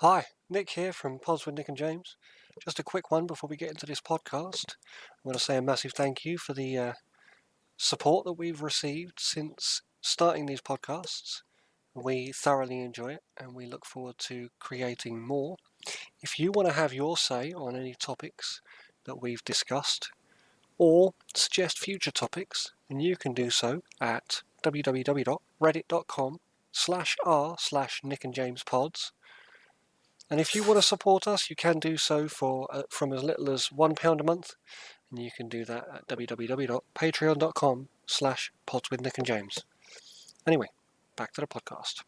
Hi, Nick here from Pods with Nick and James. Just a quick one before we get into this podcast. I want to say a massive thank you for the support that we've received since starting these podcasts. We thoroughly enjoy it and we look forward to creating more. If you want to have your say on any topics that we've discussed or suggest future topics, then you can do so at www.reddit.com/r/Nick and James Pods. And if you want to support us, you can do so for from as little as £1 a month, and you can do that at www.patreon.com/pods with Nick and James. Anyway, back to the podcast.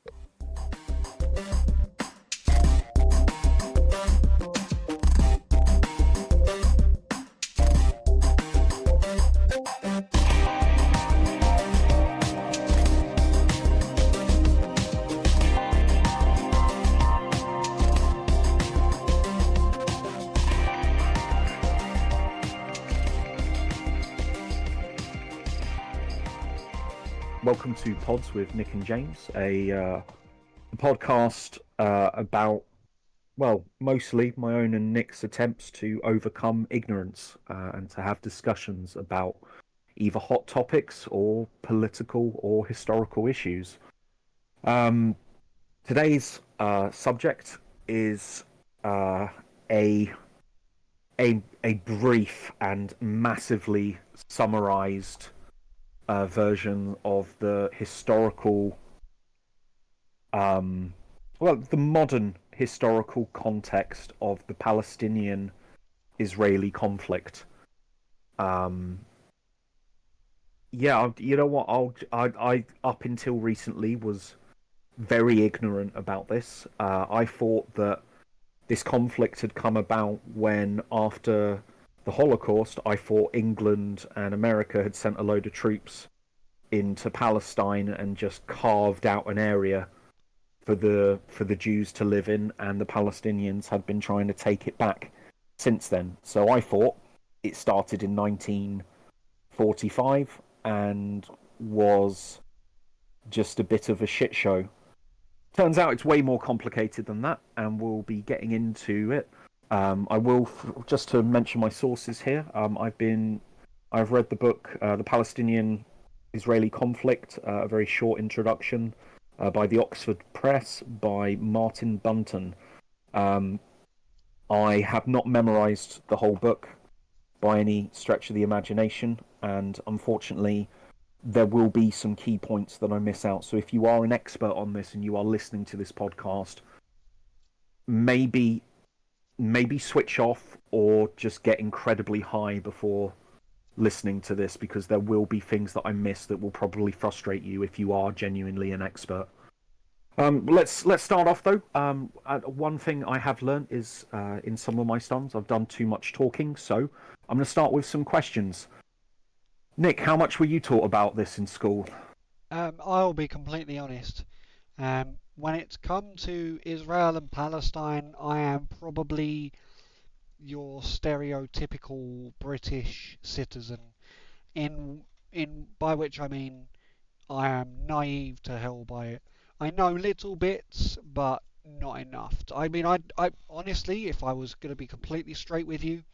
Welcome to Pods with Nick and James, a podcast about, well, mostly my own and Nick's attempts to overcome ignorance and to have discussions about either hot topics or political or historical issues. Today's subject is a brief and massively summarized version of the historical, the modern historical context of the Palestinian-Israeli conflict. You know what? I up until recently was very ignorant about this. I thought that this conflict had come about when, after the Holocaust, I thought England and America had sent a load of troops into Palestine and just carved out an area for the Jews to live in, and the Palestinians had been trying to take it back since then. So I thought it started in 1945 and was just a bit of a shit show. Turns out it's way more complicated than that, and we'll be getting into it. I will, just to mention my sources here, I've read the book, The Palestinian-Israeli Conflict, a very short introduction by the Oxford Press by Martin Bunton. I have not memorized the whole book by any stretch of the imagination, and unfortunately there will be some key points that I miss out. So if you are an expert on this and you are listening to this podcast, maybe switch off or just get incredibly high before listening to this, because there will be things that I miss that will probably frustrate you if you are genuinely an expert. Let's start off though. One thing I have learned is in some of my stunts I've done too much talking, so I'm going to start with some questions. Nick, how much were you taught about this in school? I'll be completely honest. When it's come to Israel and Palestine, I am probably your stereotypical British citizen. In by which I mean I am naive to hell by it. I know little bits, but not enough. I mean, I honestly, if I was going to be completely straight with you,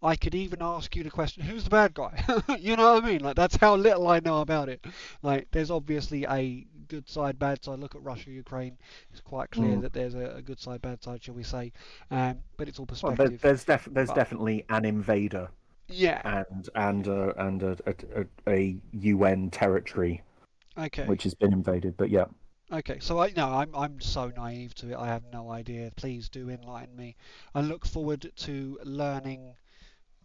I could even ask you the question, who's the bad guy? You know what I mean? Like, that's how little I know about it. Like, there's obviously a good side, bad side. Look at Russia, Ukraine. It's quite clear that there's a good side, bad side, shall we say? But it's all Well, perspective. there's But definitely an invader yeah, and a UN territory okay. which has been invaded. But yeah, Okay, so I'm so naive to it. I have no idea. Please do enlighten me. I look forward to learning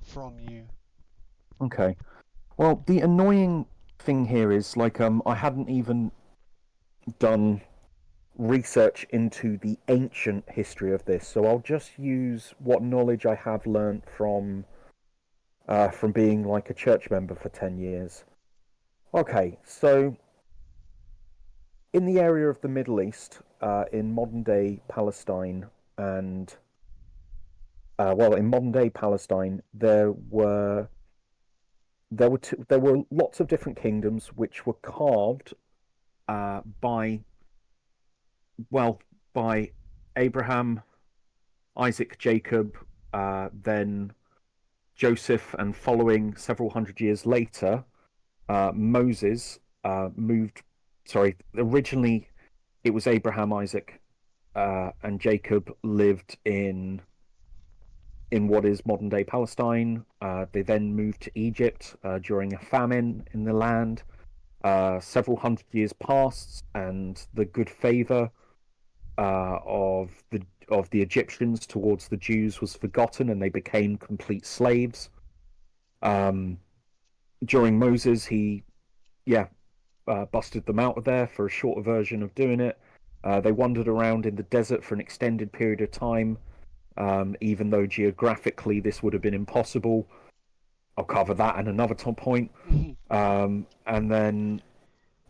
from you. okay. Well, the annoying thing here is I hadn't even done research into the ancient history of this, so I'll just use what knowledge I have learnt from being like a church member for 10 years. Okay, so in the area of the Middle East, in modern day Palestine, and in modern day Palestine, there were lots of different kingdoms which were carved by by Abraham, Isaac, Jacob, then Joseph, and following several hundred years later, Moses moved. Sorry, originally it was Abraham, Isaac, and Jacob lived in what is modern day Palestine. They then moved to Egypt during a famine in the land. Several hundred years passed, and the good favor of the Egyptians towards the Jews was forgotten, and they became complete slaves. Um, During Moses, he busted them out of there for a shorter version of doing it. They wandered around in the desert for an extended period of time, even though geographically this would have been impossible. I'll cover that in another top point. And then,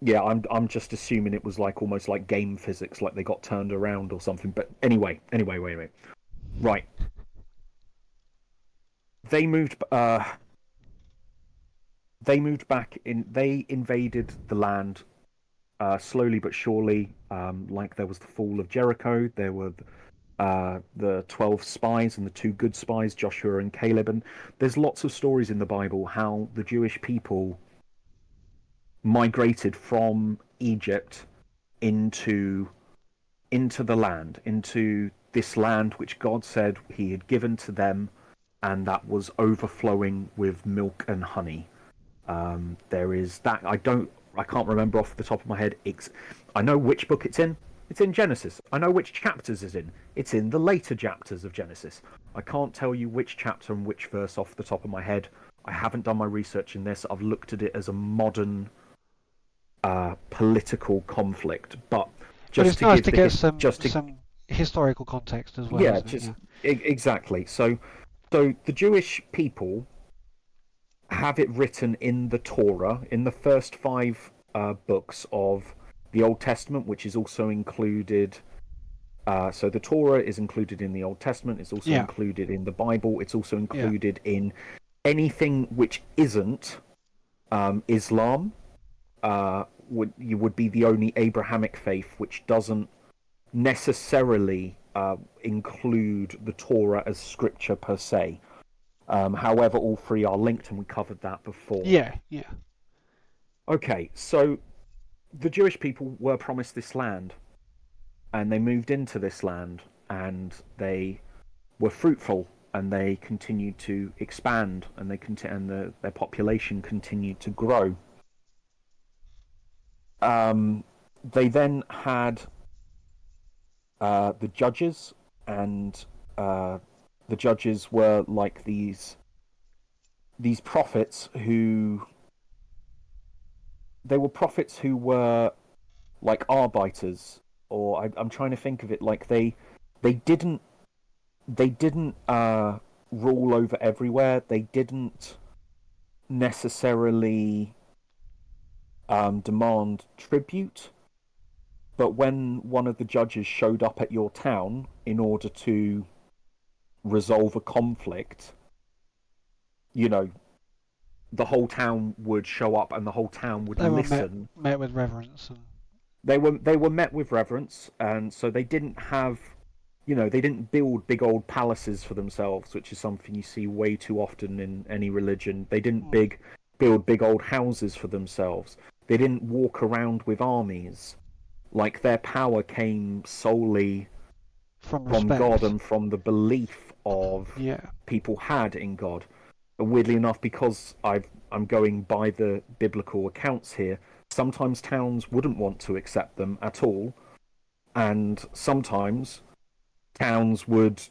I'm just assuming it was like almost like game physics, like they got turned around or something. But anyway, wait. Right. They moved. They moved back in. They invaded the land slowly but surely. Like there was the fall of Jericho. There were the 12 spies and the two good spies, Joshua and Caleb. And there's lots of stories in the Bible how the Jewish people migrated from Egypt into the land, into this land which God said he had given to them, and that was overflowing with milk and honey. There is that. I can't remember off the top of my head. I know which book it's in. It's in Genesis. I know which chapters it's in. It's in the later chapters of Genesis. I can't tell you which chapter and which verse off the top of my head. I haven't done my research in this. I've looked at it as a modern political conflict, but it's nice to get some historical context as well. Yeah, exactly. So the Jewish people have it written in the Torah, in the first 5 books of the Old Testament, which is also included. So the Torah is included in the Old Testament. It's also included in the Bible. It's also included in anything which isn't Islam. Would be the only Abrahamic faith which doesn't necessarily include the Torah as scripture per se. However, all 3 are linked, and we covered that before. Yeah. Okay, so the Jewish people were promised this land, and they moved into this land, and they were fruitful, and they continued to expand, and their population continued to grow. They then had the judges, and the judges were like these prophets who were like arbiters, or I'm trying to think of it like they didn't rule over everywhere. They didn't necessarily demand tribute, but when one of the judges showed up at your town in order to resolve a conflict, the whole town would show up, and the whole town would listen. Met with reverence. They were met with reverence, and so they didn't have, they didn't build big old palaces for themselves, which is something you see way too often in any religion. They didn't build big old houses for themselves. They didn't walk around with armies. Like, their power came solely from God and from the belief of people had in God. And weirdly enough, because I'm going by the biblical accounts here, sometimes towns wouldn't want to accept them at all, and sometimes towns would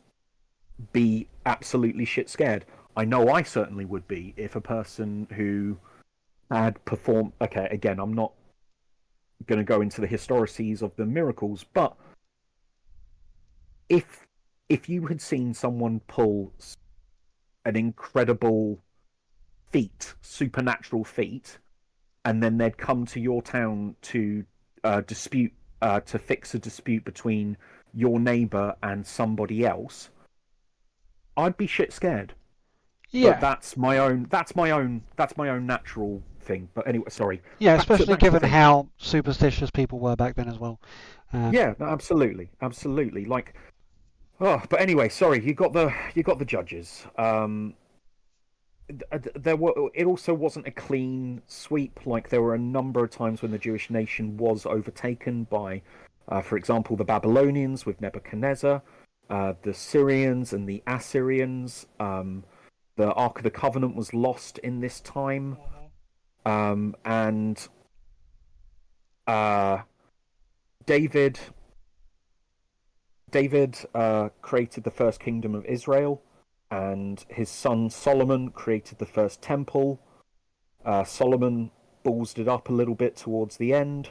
be absolutely shit scared. I know I certainly would be if a person who had performed... Okay, again, I'm not going to go into the historices of the miracles, but if you had seen someone pull an incredible feat, supernatural feat, and then they'd come to your town to to fix a dispute between your neighbour and somebody else, I'd be shit scared. Yeah, but that's my own natural thing. But anyway, sorry. Yeah, especially given how superstitious people were back then as well. Yeah, absolutely. Like, Oh, but anyway, sorry, you got the judges. There were. It also wasn't a clean sweep. Like there were a number of times when the Jewish nation was overtaken by, for example, the Babylonians with Nebuchadnezzar, the Syrians and the Assyrians. The Ark of the Covenant was lost in this time, and uh, David created the first kingdom of Israel, and his son Solomon created the first temple. Solomon ballsed it up a little bit towards the end.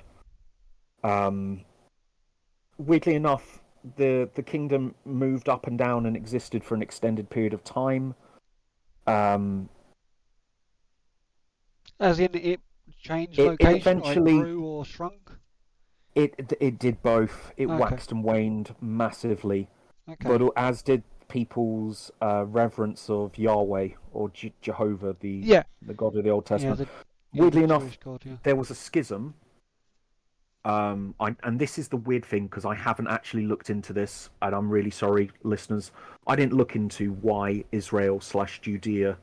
Weirdly enough, the kingdom moved up and down and existed for an extended period of time. As in, it changed It location, or it eventually grew or shrunk? it did both. It Okay, waxed and waned massively, okay. but as did people's reverence of Yahweh or Jehovah, Yeah, the God of the Old yeah, Testament. the Weirdly enough, Jewish god, yeah. there was a schism. And this is the weird thing because I haven't actually looked into this, and I'm really sorry, listeners. I didn't look into why Israel/Judea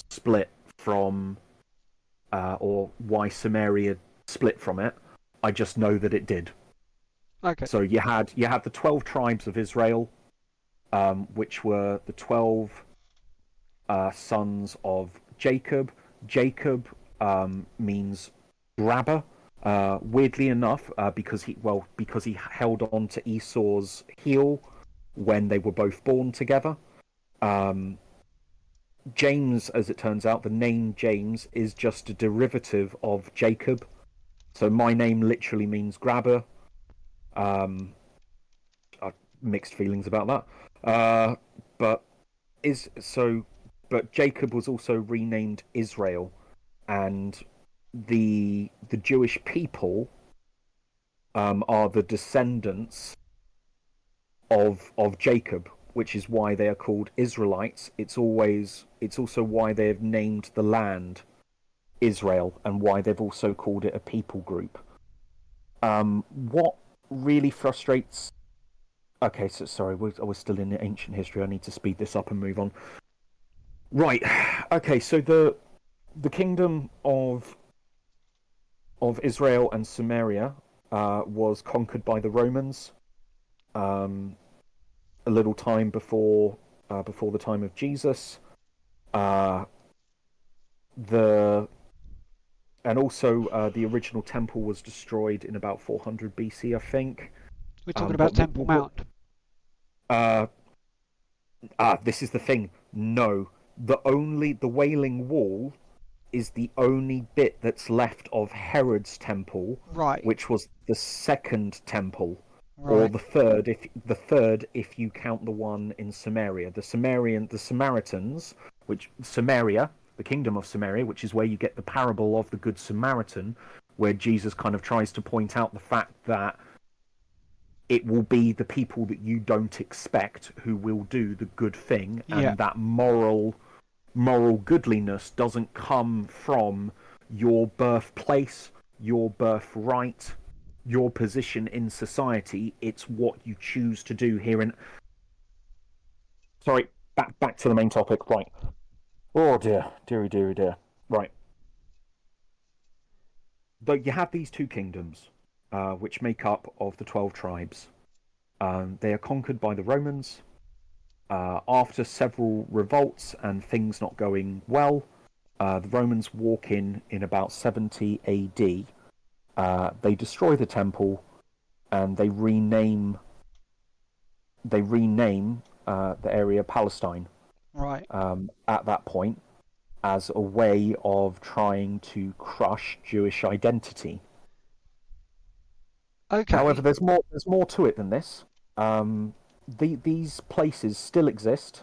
split from, or why Samaria split from it. I just know that it did. Okay, So you had the 12 tribes of Israel, which were the 12 sons of Jacob. Jacob means grabber. Weirdly enough, because he held on to Esau's heel when they were both born together. James, as it turns out, the name James is just a derivative of Jacob. So my name literally means grabber. Mixed feelings about that. But is so, but Jacob was also renamed Israel, and the Jewish people are the descendants of Jacob, which is why they are called Israelites. It's also why they have named the land Israel, and why they've also called it a people group. What really frustrates. Okay, so sorry, I was still in the ancient history. I need to speed this up and move on. Right. Okay, so the kingdom of Israel and Samaria was conquered by the Romans a little time before the time of Jesus. The and also the original temple was destroyed in about 400 BC, I think. we're talking But about Temple Mount. uh, this is the thing. No, the Wailing Wall is the only bit that's left of Herod's temple, Right, which was the second temple, or right. the third if you count the one in Samaria. The Samaritans, which Samaria, the kingdom of Samaria, which is where you get the parable of the Good Samaritan, where Jesus kind of tries to point out the fact that it will be the people that you don't expect who will do the good thing, Yeah, and that moral goodliness doesn't come from your birthplace, your birthright, your position in society. It's what you choose to do here. And sorry, back to the main topic. Right. Oh dear, dearie, dearie, dear. Right. Though you have these two kingdoms, which make up of the 12 tribes. They are conquered by the Romans. After several revolts and things not going well, the Romans walk in about 70 AD. They destroy the temple, and they rename the area Palestine right. at that point as a way of trying to crush Jewish identity. However, Okay, there's more to it than this. These places still exist,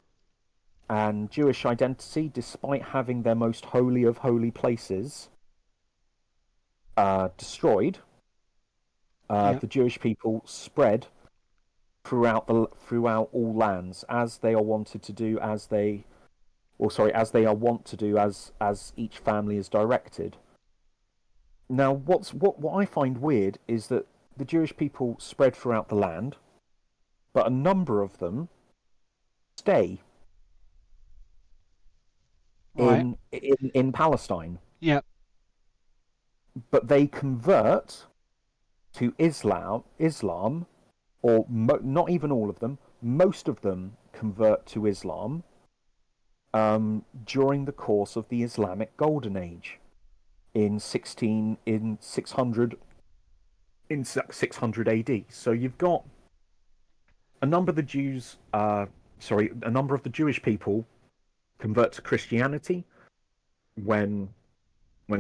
and Jewish identity, despite having their most holy of holy places destroyed, yeah. the Jewish people spread throughout all lands as they are wanted to do as they are wont to do as each family is directed. Now, what I find weird is that the Jewish people spread throughout the land. but a number of them stay Right. in Palestine. Yeah. But they convert to Islam, or not even all of them. Most of them convert to Islam during the course of the Islamic Golden Age in 600 AD. So you've got a number of the a number of the Jewish people convert to Christianity when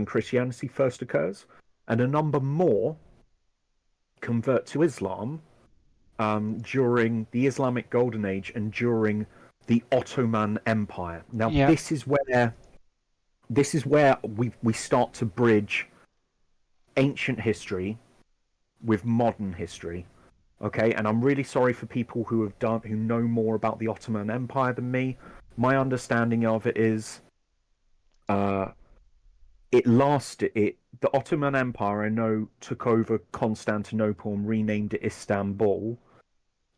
Christianity first occurs, and a number more convert to Islam during the Islamic Golden Age and during the Ottoman Empire. Now, Yeah. this is where we start to bridge ancient history with modern history. Okay, and I'm really sorry for people who know more about the Ottoman Empire than me. My understanding of it is, the Ottoman Empire, I know, took over Constantinople and renamed it Istanbul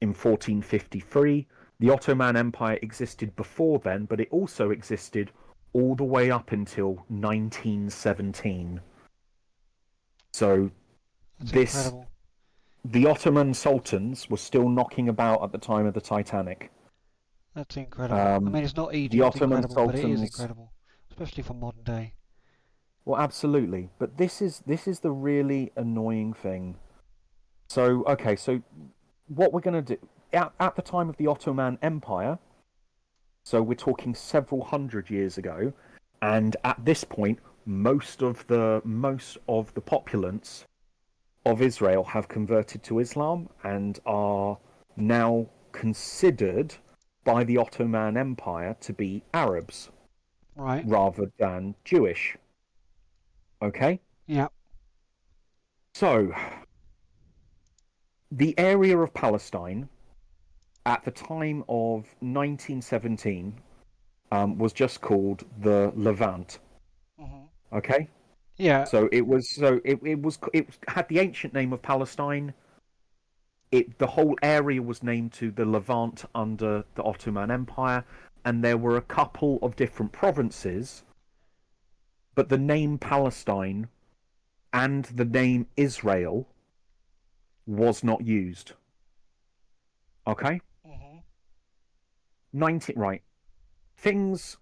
in 1453. The Ottoman Empire existed before then, but it also existed all the way up until 1917. So That's incredible. the Ottoman sultans were still knocking about at the time of the Titanic. That's incredible. I mean, it's not The Egypt Ottoman incredible, but it is sultans. incredible, especially for modern day. Well, absolutely, but this is the really annoying thing. So okay, so what we're going to do at the time of the Ottoman Empire, so we're talking several hundred years ago, and at this point, most of the populace of Israel have converted to Islam and are now considered by the Ottoman Empire to be Arabs Right. rather than Jewish. Okay? Yeah. So, the area of Palestine at the time of 1917 was just called the Levant. Mhm. Okay? Yeah. So it had the ancient name of Palestine. The whole area was named to the Levant under the Ottoman Empire, and there were a couple of different provinces, but the name Palestine and the name Israel was not used. Okay? Mhm. 19 right. Things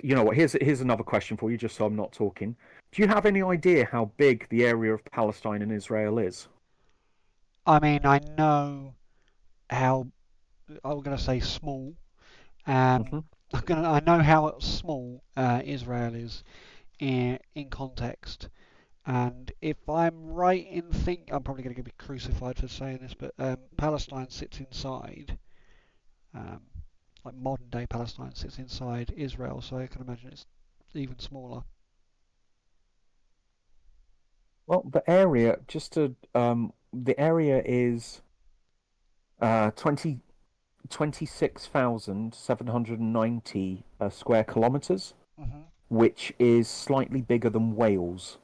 you know what, here's another question for you, just so I'm not talking. Do you have any idea how big the area of Palestine and Israel is? I mean, I know how. I'm gonna say small. Um, Hmm. I know how small Israel is in context. And if I'm right in I'm probably going to be crucified for saying this, but Palestine sits inside, um, like modern day Palestine sits inside Israel, so I can imagine it's even smaller. Well, the area is 26,790 square kilometers, Hmm. which is slightly bigger than Wales.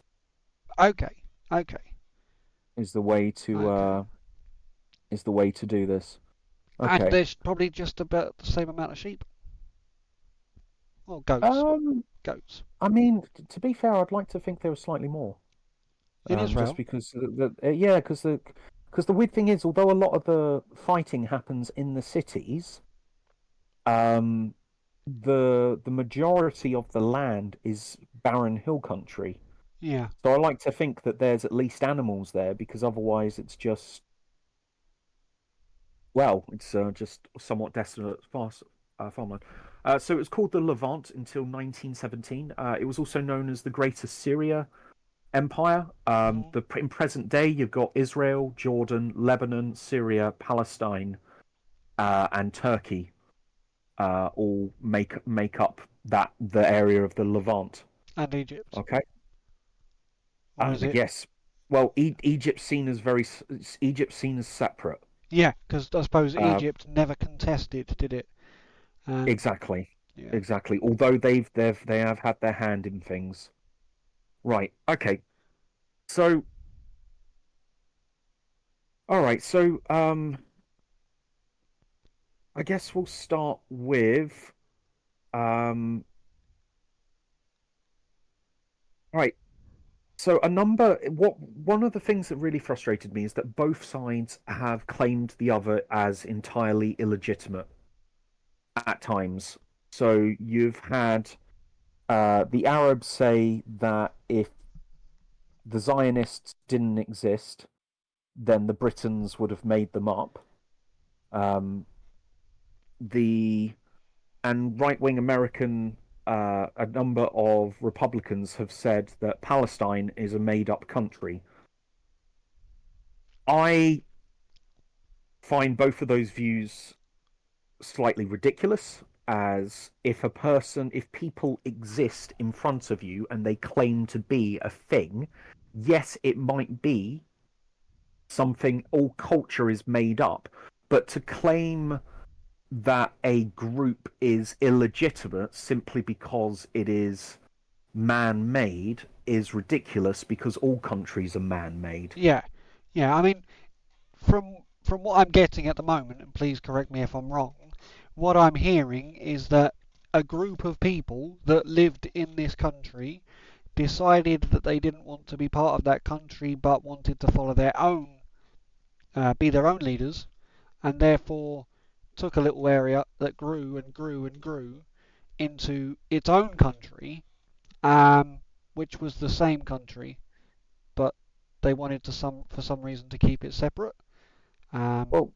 Okay, okay, Is the way okay. to do this. And Okay. there's probably just about the same amount of sheep. Or goats. Um, Goats. I mean, to be fair, I'd like to think there was slightly more. In Just Israel? because yeah, because the weird thing is, although a lot of the fighting happens in the cities, um, the majority of the land is barren hill country. Yeah. So I like to think that there's at least animals there, because otherwise it's just, well, it's just somewhat desolate farmland. So it was called the Levant until 1917. It was also known as the Greater Syria Empire. Hmm. In present day, you've got Israel, Jordan, Lebanon, Syria, Palestine, and Turkey. All make up the area of the Levant. And Egypt. Okay. Or is it? Yes. Well, Egypt's seen as Egypt's seen as separate. Yeah, because I suppose Uh, Egypt never contested, did it? Um, exactly, yeah. exactly. Although they have had their hand in things. Right. Okay. So, all right. So, I guess we'll start with um. Right. So one of the things that really frustrated me is that both sides have claimed the other as entirely illegitimate at times. So you've had the Arabs say that if the Zionists didn't exist, then the Britons would have made them up. Um, the and right-wing American, a number of Republicans have said that Palestine is a made-up country. I find both of those views slightly ridiculous. As if people exist in front of you and they claim to be a thing, yes, it might be something, all culture is made up, but to claim that a group is illegitimate simply because it is man-made is ridiculous, because all countries are man-made. Yeah, yeah. I mean, from what I'm getting at the moment, and please correct me if I'm wrong, what I'm hearing is that a group of people that lived in this country decided that they didn't want to be part of that country but wanted to follow their own, be their own leaders, and therefore took a little area that grew and grew and grew into its own country, um, which was the same country, but they wanted to for some reason to keep it separate. Um, Well,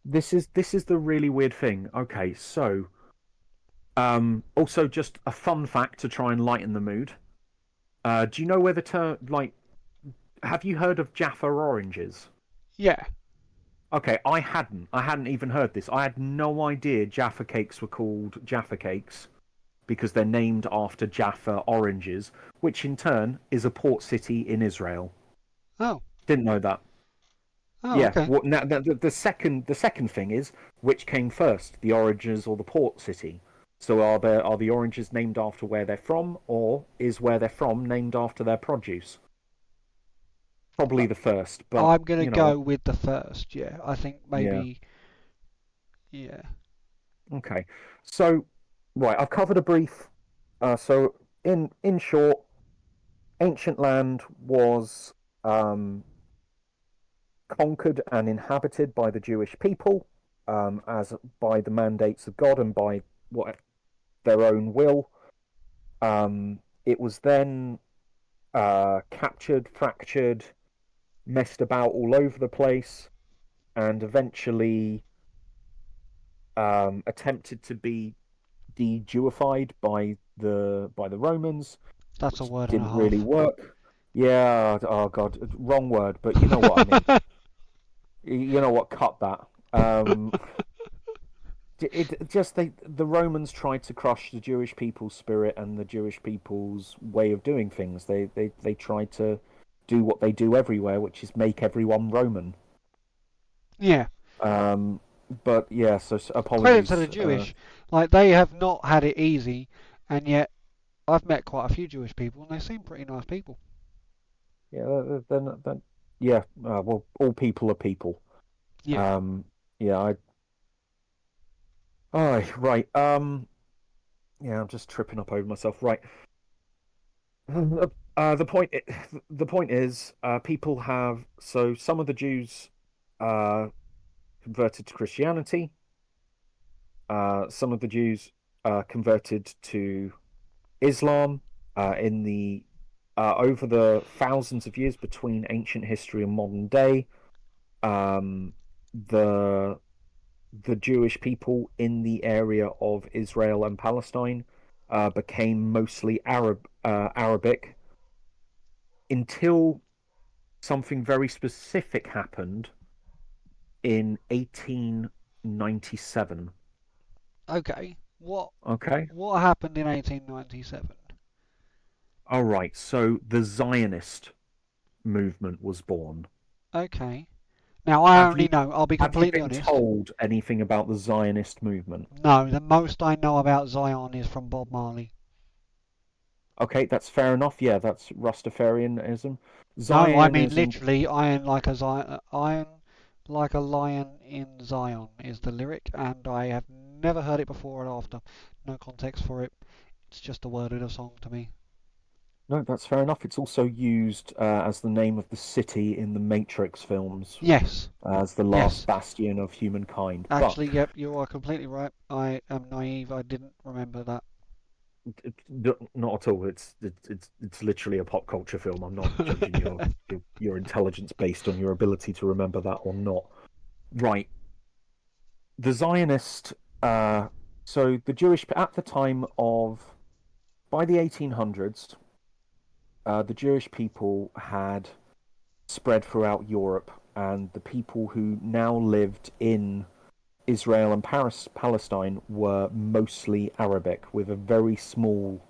this is the really weird thing. Okay, so also just a fun fact to try and lighten the mood. Do you know where the term, like, have you heard of Jaffa oranges? yeah. Okay, I hadn't even heard this. I had no idea Jaffa cakes were called Jaffa cakes because they're named after Jaffa oranges, which in turn is a port city in Israel. Oh. Didn't know that. Oh. Yeah. Okay. Well, now the second thing is, which came first, the oranges or the port city? So are the oranges named after where they're from, or is where they're from named after their produce? Probably the first, but I'm gonna you know what? go with the first. Yeah. I think Yeah. maybe. Yeah. Okay. So, right, I've covered a brief. So, in short, ancient land was um, conquered and inhabited by the Jewish people, as by the mandates of God and by what their own will. It was then captured, fractured, messed about all over the place, and eventually attempted to be de-Jewified by the Romans, That's a which word and a didn't really half. work. Yeah, oh God, wrong word, but you know what I mean. You know what? Cut that. It just the Romans tried to crush the Jewish people's spirit and the Jewish people's way of doing things. They tried to do what they do everywhere, which is make everyone Roman. Yeah. Um, but yeah, so Credit to the apologies. Jewish. Like they have not had it easy, and yet I've met quite a few Jewish people, and they seem pretty nice people. Yeah, yeah. Well, all people are people. Yeah. Um, yeah, I. Oh, right. Yeah, I'm just tripping up over myself. Right. The point. The point is, people have. So some of the Jews, uh, converted to Christianity. Some of the Jews, converted to Islam. In the Over the thousands of years between ancient history and modern day, um, the the Jewish people in the area of Israel and Palestine became mostly Arabic, until something very specific happened in 1897. Okay. Okay. What happened in 1897? All right. So the Zionist movement was born. Okay. Now I Have only you know. I'll be have you completely been honest. told anything about the Zionist movement? No, the most I know about Zion is from Bob Marley. Okay, that's fair enough. Yeah, that's Rastafarianism. No, I mean Zionism. literally iron like a iron. Like a lion in Zion is the lyric, and I have never heard it before or after. No context for it. It's just a word in a song to me. No, that's fair enough. It's also used as the name of the city in the Matrix films, Yes, as the last yes. bastion of humankind. But Actually, yep, you are completely right. I am naive. I didn't remember that. not at all. It's literally a pop culture film. I'm not judging your intelligence based on your ability to remember that or not. Right. The Zionist. So the Jewish at the time of by the 1800s, the Jewish people had spread throughout Europe, and the people who now lived in Israel and Palestine were mostly Arabic, with a very small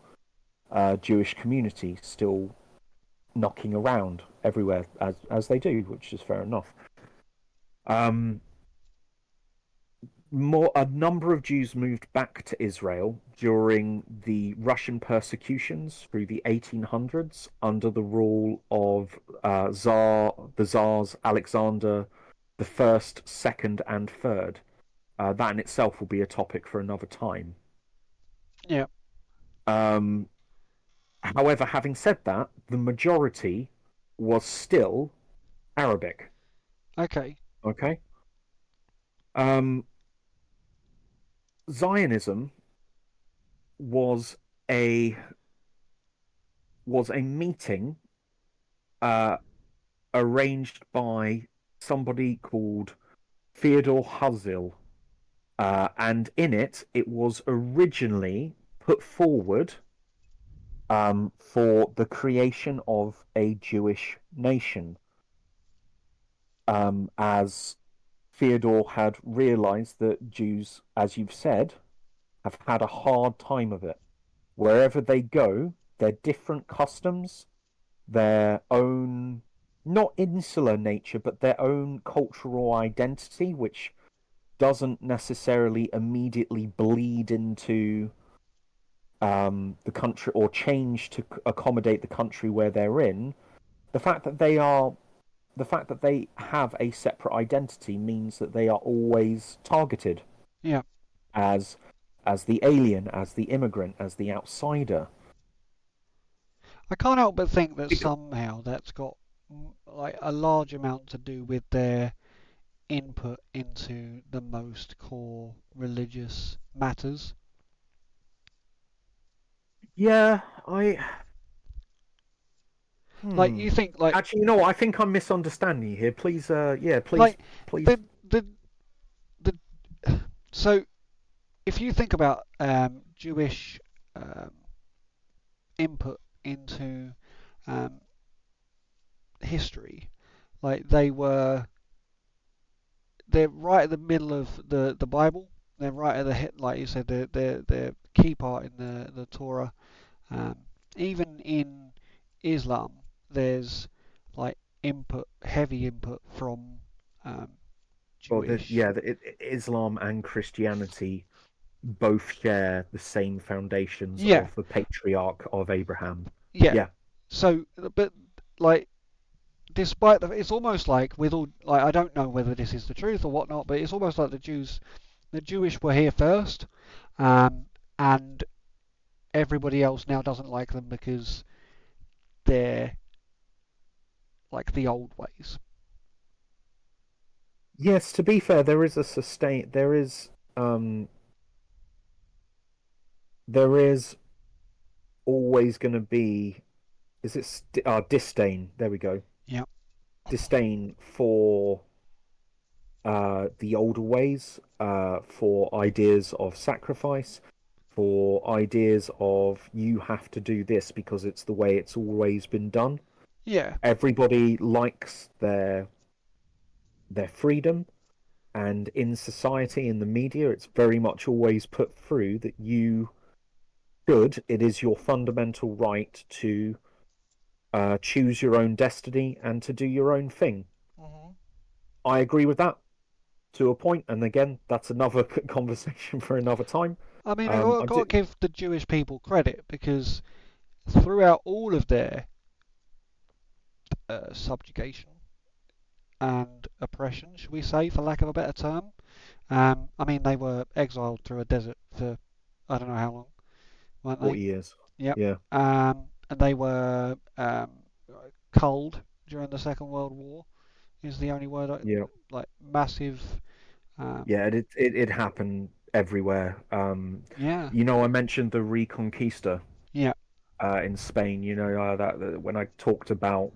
Jewish community still knocking around everywhere as they do, which is fair enough. Um, a number of Jews moved back to Israel during the Russian persecutions through the 1800s under the rule of the Tsars Alexander the First, Second, and Third. That in itself will be a topic for another time. Yeah. Um, However, having said that, the majority was still Arabic. Okay. Okay. Um, Zionism was a meeting uh, arranged by somebody called Theodore Herzl, and in it was originally put forward for the creation of a Jewish nation, as Theodore had realized that Jews, as you've said, have had a hard time of it. Wherever they go, their different customs, their own, not insular nature, but their own cultural identity, which doesn't necessarily immediately bleed into the country or change to accommodate the country where they're in. The fact that they are the fact that they have a separate identity means that they are always targeted Yeah. as the alien, as the immigrant, as the outsider. I can't help but think that Because, somehow that's got like a large amount to do with their input into the most core religious matters. yeah, I Like you think actually, you know what? I think I'm misunderstanding you here. Please, yeah, please, like please. the the so if you think about Jewish um, input into um, history, like they're right at the middle of the Bible. They're right at the hit, like you said, they're key part in the Torah. Um, Even in Islam, there's like heavy input from um, Well, Jewish. Islam and Christianity both share the same foundations Yeah, of the patriarch of Abraham. yeah. Yeah, So, but like, despite it's almost like with all like I don't know whether this is the truth or whatnot, but it's almost like the Jewish were here first, um, and everybody else now doesn't like them because they're like the old ways. yes. To be fair, um, there is always going to be disdain. There we go. Yeah, Disdain for the older ways, for ideas of sacrifice, for ideas of you have to do this because it's the way it's always been done. yeah. Everybody likes their freedom, and in society, in the media, it's very much always put through that it is your fundamental right to choose your own destiny and to do your own thing. Hmm. I agree with that to a point, and again, that's another conversation for another time. I mean, I've I got to did, give the Jewish people credit because throughout all of their subjugation, and oppression, should we say, for lack of a better term. I mean, they were exiled through a desert for I don't know how long, weren't they? 40 years. Yep. Yeah, And they were culled during the Second World War. Is the only word yeah, like massive. Um, yeah. It happened everywhere. yeah. I mentioned the Reconquista Yeah. in Spain. That when I talked about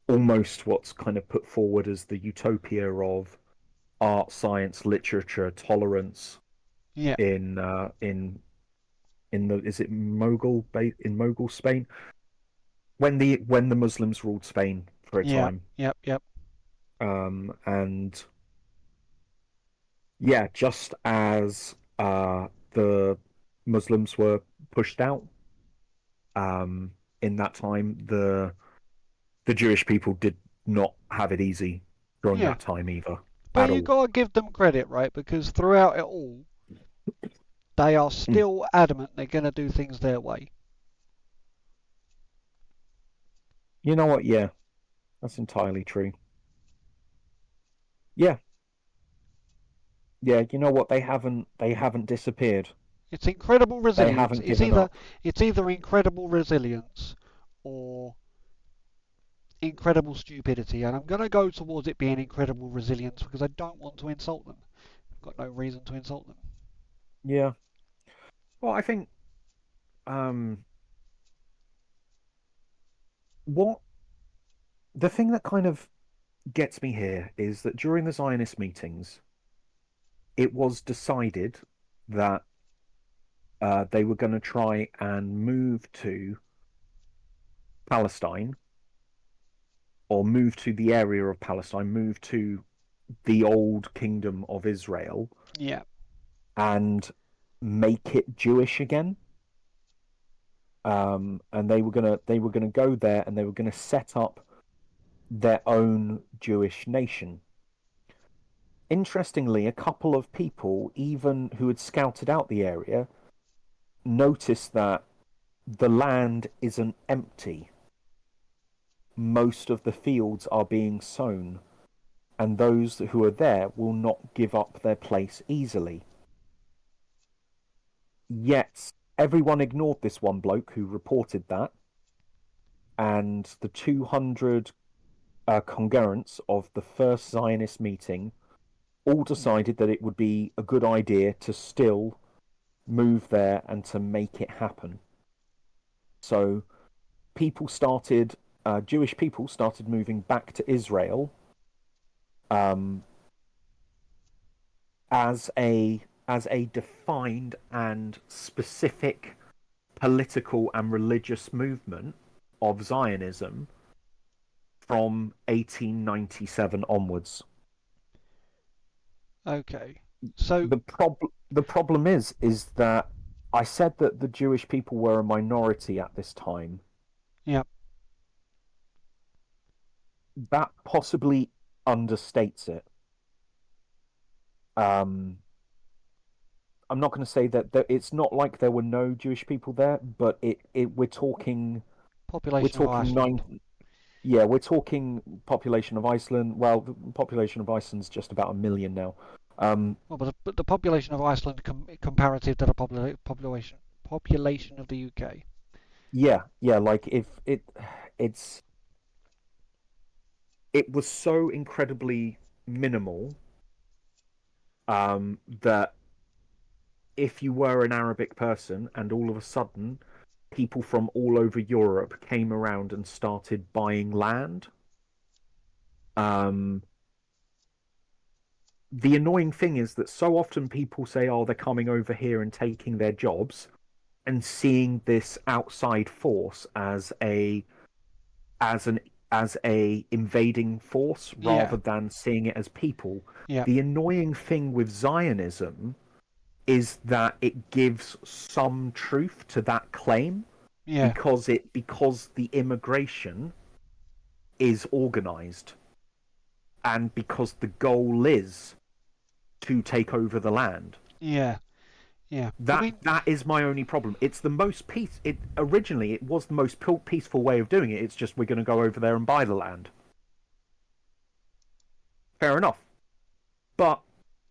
almost what's kind of put forward as the utopia of art, science, literature, tolerance Yeah. in the is it Mogul Spain when the Muslims ruled Spain for a Yeah. time, Yep. Yep. and yeah, just as the Muslims were pushed out um, in that time, the Jewish people did not have it easy during Yeah. that time either But at you all. gotta give them credit, right? Because throughout it all, they are Mm. still adamant they're gonna do things their way. You know what? Yeah, that's entirely true. Yeah, yeah. You know what? They haven't disappeared. It's incredible They resilience. haven't given up. It's either incredible resilience or incredible stupidity, and I'm gonna go towards it being incredible resilience because I don't want to insult them. I've got no reason to insult them. Yeah. Well, I think um, what the thing that kind of gets me here is that during the Zionist meetings, it was decided that they were going to try and move to Palestine or move to the area of Palestine, move to the old kingdom of Israel Yeah. and make it Jewish again. And they were gonna go there and they were gonna set up their own Jewish nation. Interestingly, a couple of people, even who had scouted out the area, noticed that the land isn't empty. Most of the fields are being sown, and those who are there will not give up their place easily. Yet everyone ignored this one bloke who reported that, and the 200 congruents of the first Zionist meeting all decided that it would be a good idea to still move there and to make it happen. So Jewish people started moving back to Israel um, as a defined and specific political and religious movement of Zionism from 1897 onwards. Okay. So The problem is that I said that the Jewish people were a minority at this time. yeah. That possibly understates it. Um, I'm not going to say that it's not like there were no Jewish people there, but we're Population of talking Iceland. yeah, we're talking population of Iceland. Well, the population of Iceland's just about 1 million now. Well, but the population of Iceland comparative to the population of the UK. Yeah, yeah, like if it's it was so incredibly minimal that if you were an Arabic person and all of a sudden people from all over Europe came around and started buying land, um, the annoying thing is that so often people say, "Oh, they're coming over here and taking their jobs," and seeing this outside force as an as a invading force Yeah. rather than seeing it as people. Yeah. The annoying thing with Zionism is that it gives some truth to that claim Yeah. because the immigration is organized and because the goal is to take over the land. Yeah. Yeah. I That mean, that is my only problem. It's the most peace. It was the most peaceful way of doing it. It's just we're going to go over there and buy the land. fair enough. But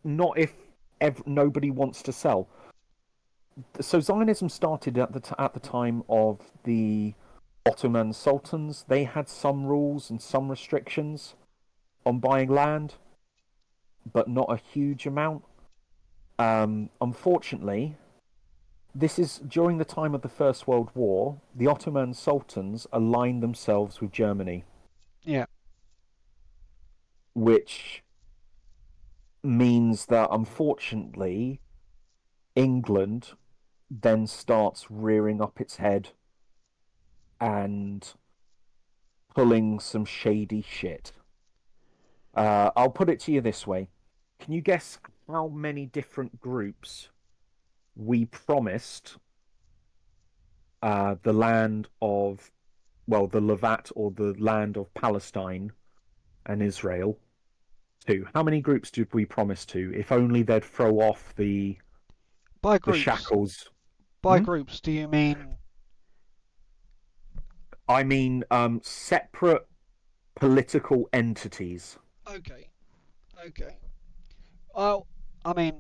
not if nobody wants to sell. So Zionism started at the time of the Ottoman sultans. They had some rules and some restrictions on buying land, but not a huge amount. Unfortunately, this is during the time of the First World War. The Ottoman sultans aligned themselves with Germany, Yeah. which means that unfortunately England then starts rearing up its head and pulling some shady shit. I'll put it to you this way. Can you guess how many different groups we promised the land of, well, the Levant or the land of Palestine and Israel to? How many groups did we promise to? If only they'd throw off the By groups. shackles. By groups, do you mean? I mean, separate political entities. Okay. Okay. Well, I mean,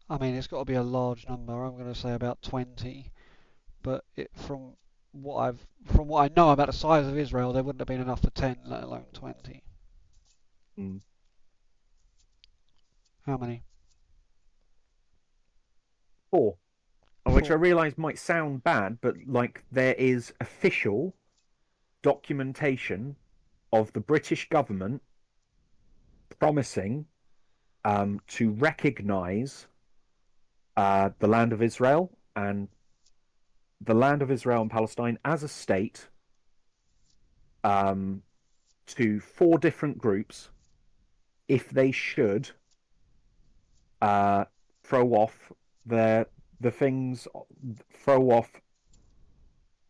it's got to be a large number. I'm going to say about 20. But from what I know about the size of Israel, there wouldn't have been enough for 10, let alone 20. Mm. How many? 4. Which I 4. realise might sound bad, but like there is official documentation of the British government promising to recognise the land of Israel and Palestine as a state to 4 different groups if they should throw off the things, throw off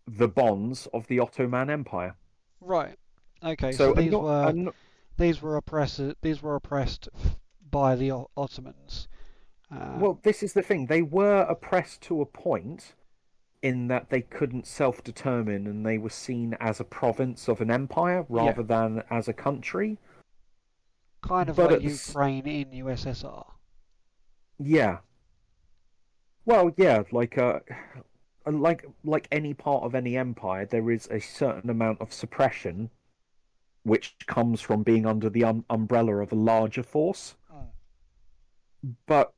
the bonds of the Ottoman Empire. Right. Okay. So So these were oppressed by the Ottomans. well, this is the thing. They were oppressed to a point in that they couldn't self-determine and they were seen as a province of an empire rather than as a country. Kind of But like Ukraine in USSR. Yeah. Well, yeah, like any part of any empire, there is a certain amount of suppression which comes from being under the umbrella of a larger force. Mm. But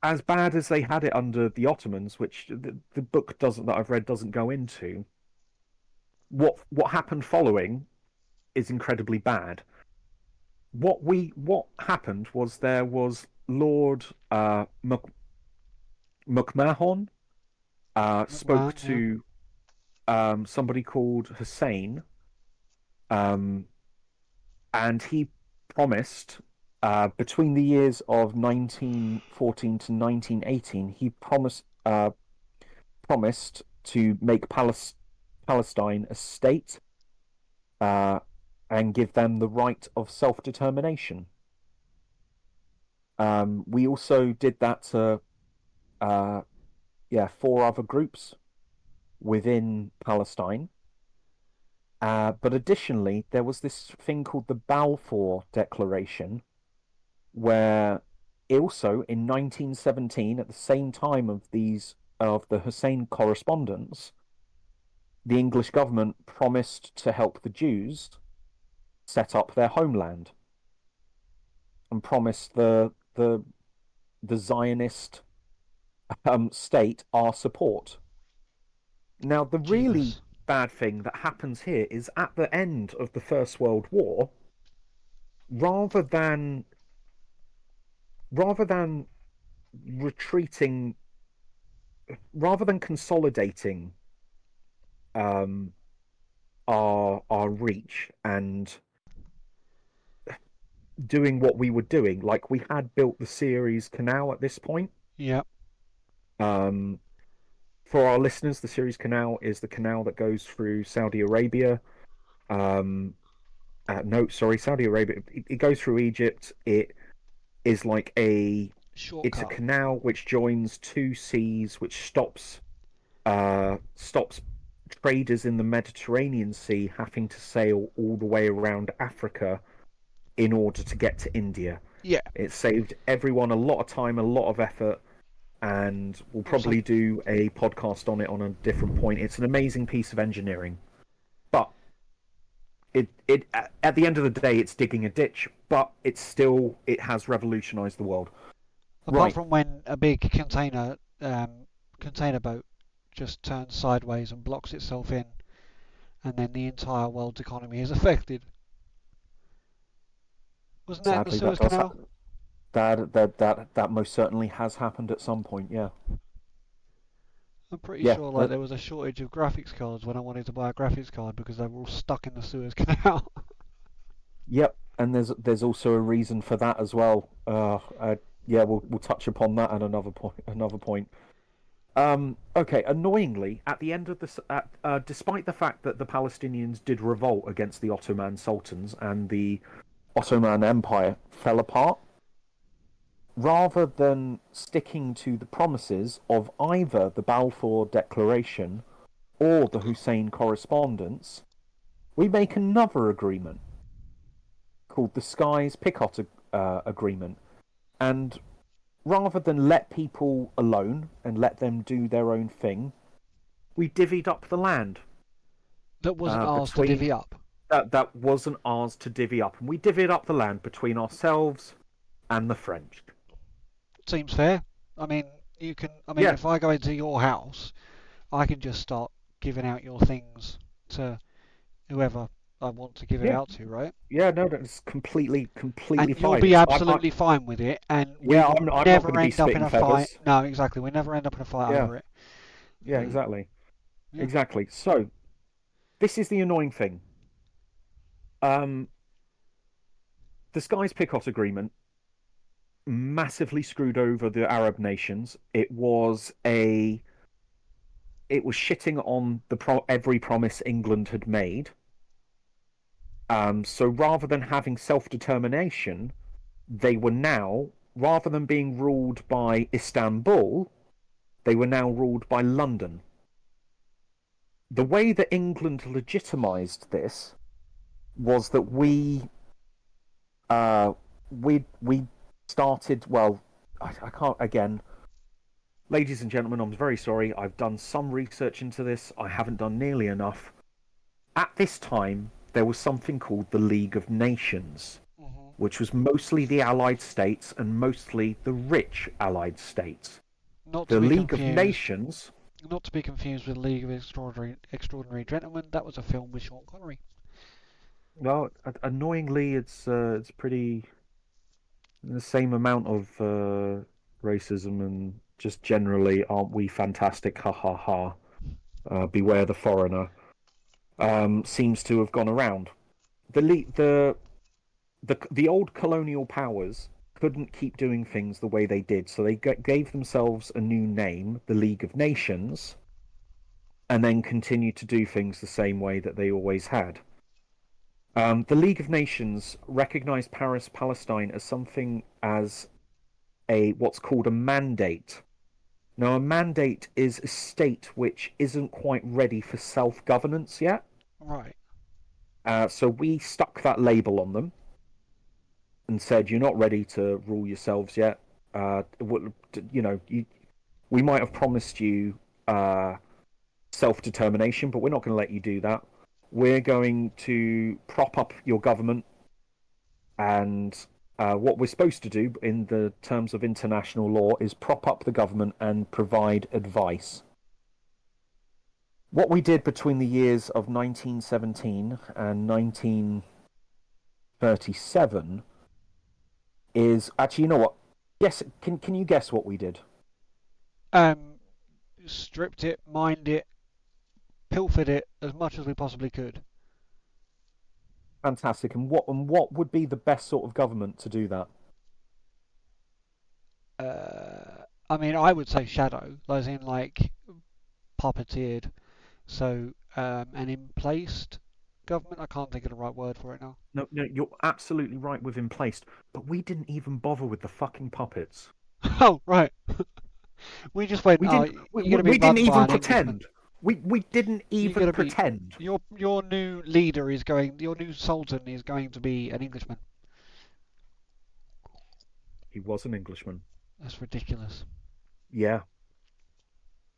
as bad as they had it under the Ottomans, which the book that I've read doesn't go into, what happened following is incredibly bad. What happened was there was Lord McMahon spoke McMahon, yeah. to somebody called Hussein, and he promised between the years of 1914 to 1918, he promised to make Palestine a state and give them the right of self-determination. We also did that to 4 other groups within Palestine. But additionally, there was this thing called the Balfour Declaration, where also in 1917, at the same time of the Hussein correspondence, the English government promised to help the Jews set up their homeland and promised the Zionist state our support. Now, the really Jesus. bad thing that happens here is at the end of the First World War, rather than retreating, rather than consolidating our reach and doing what we were doing, like we had built the Suez Canal at this point. Yeah. For our listeners, the Suez Canal is the canal that goes through Saudi Arabia. No, sorry, Saudi Arabia. It goes through Egypt. It is like Shortcut. it's a canal which joins 2 seas, which stops traders in the Mediterranean Sea having to sail all the way around Africa in order to get to India. Yeah. It saved everyone a lot of time, a lot of effort, and we'll Also, probably do a podcast on it on a different point. It's an amazing piece of engineering, but it at the end of the day, it's digging a ditch, but it has revolutionized the world. apart Right. from when a big container boat just turns sideways and blocks itself in, and then the entire world's economy is affected. Wasn't that in the Sadly, Suez that does Canal? that most certainly has happened at some point. Yeah, I'm pretty yeah. sure like there was a shortage of graphics cards when I wanted to buy a graphics card because they were all stuck in the Suez Canal. Yep, and there's also a reason for that as well. Yeah, we'll touch upon that at another point. Another point. Okay. Annoyingly, at the end of this, despite the fact that the Palestinians did revolt against the Ottoman sultans and the Ottoman Empire fell apart, rather than sticking to the promises of either the Balfour Declaration or the Hussein Correspondence, we make another agreement called the Skies-Picot Agreement. And rather than let people alone and let them do their own thing, we divvied up the land. That wasn't ours to between divvy up. that wasn't ours to divvy up, and we divvied up the land between ourselves and the French. Seems fair. I mean, you can. I mean, Yeah. if I go into your house, I can just start giving out your things to whoever I want to give it Yeah. out to, right? Yeah, no, that's completely And fine. you'll be absolutely fine with it, and we Yeah, will I'm not never gonna be end up in spitting a fight. feathers. No, exactly. We never end up in a fight Yeah. over it. Yeah, exactly. Yeah. Exactly. So, this is the annoying thing. Um, the Skies-Picot Agreement massively screwed over the Arab nations. It was shitting on every promise England had made. So rather than having self-determination, they were now, rather than being ruled by Istanbul, they were now ruled by London. The way that England legitimized this was that we started. Well, I can't again. Ladies and gentlemen, I'm very sorry. I've done some research into this. I haven't done nearly enough. At this time, there was something called the League of Nations, which was mostly the Allied states and mostly the rich Allied states. Not The to be League of confused. Nations. Not to be confused with League of Extraordinary Gentlemen. That was a film with Sean Connery. Well, annoyingly, it's pretty the same amount of racism and just generally, aren't we fantastic? Ha ha ha! Beware the foreigner. Seems to have gone around. The old colonial powers couldn't keep doing things the way they did, so they gave themselves a new name, the League of Nations, and then continued to do things the same way that they always had. The League of Nations recognized Palestine as something as what's called a mandate. Now, a mandate is a state which isn't quite ready for self-governance yet. Right. So we stuck that label on them and said, "You're not ready to rule yourselves yet. We might have promised you self-determination, but we're not going to let you do that. We're going to prop up your government, and what we're supposed to do in the terms of international law is prop up the government and provide advice." What we did between the years of 1917 and 1937 is actually, you know what? Yes, can you guess what we did? Stripped it, mined it, pilfered it as much as we possibly could. Fantastic. And what would be the best sort of government to do that? I mean, I would say shadow, as in like puppeteered. So, an emplaced government. I can't think of the right word for it now. No, you're absolutely right with in place, but we didn't even bother with the fucking puppets. Oh, right. We just went. We Oh, didn't. you're gonna be We didn't run by even an Englishman. pretend. We didn't You're even gonna be pretend. your new leader is going. Your new sultan is going to be an Englishman. He was an Englishman. That's ridiculous. Yeah,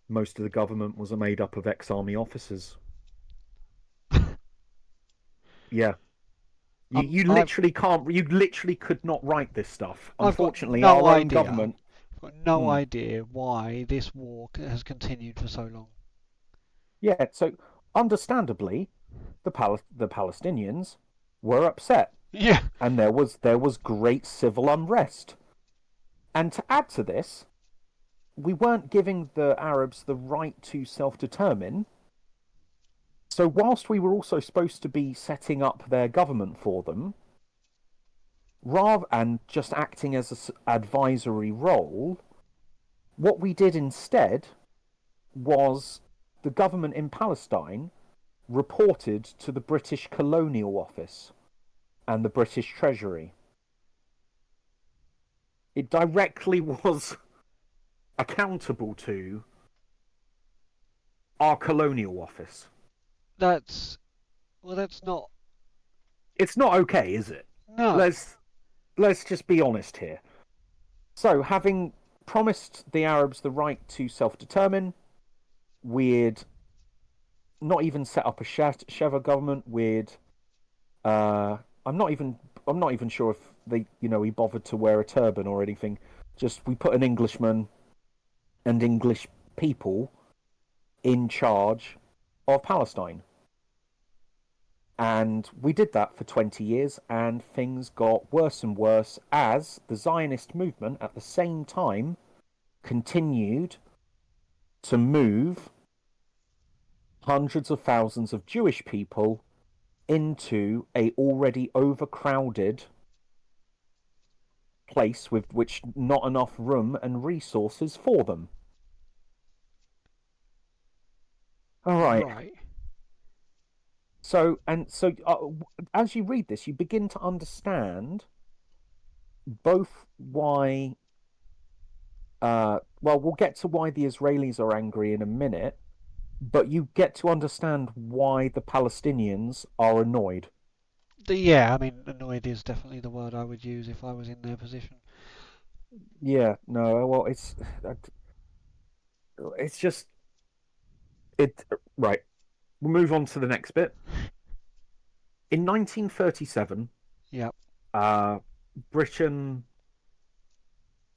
most of the government was made up of ex-army officers. Yeah, you I've literally can't. You literally could not write this stuff. I've got Unfortunately, no our own idea. government. I've got no Hmm. idea why this war has continued for so long. Yeah, so understandably, the Palestinians were upset, Yeah. and there was great civil unrest. And to add to this, we weren't giving the Arabs the right to self-determine. So whilst we were also supposed to be setting up their government for them, rather and just acting as an advisory role, what we did instead was the government in Palestine reported to the British Colonial Office and the British Treasury. It directly was accountable to our colonial office. That's that's not. It's not okay, is it? No. Let's let's just be honest here. So, having promised the Arabs the right to self-determine, we'd not even set up a Sheva government. We'd uh, I'm not even I'm not even sure if he bothered to wear a turban or anything. Just we put an Englishman and English people in charge of Palestine. And we did that for 20 years, and things got worse and worse as the Zionist movement at the same time continued to move hundreds of thousands of Jewish people into a already overcrowded place with which not enough room and resources for them. All right. Right. So as you read this, you begin to understand both why. Well, we'll get to why the Israelis are angry in a minute, but you get to understand why the Palestinians are annoyed. Yeah, I mean, annoyed is definitely the word I would use if I was in their position. Yeah, no, well, it's just it. Right, we'll move on to the next bit. In 1937, Yep. uh, Britain.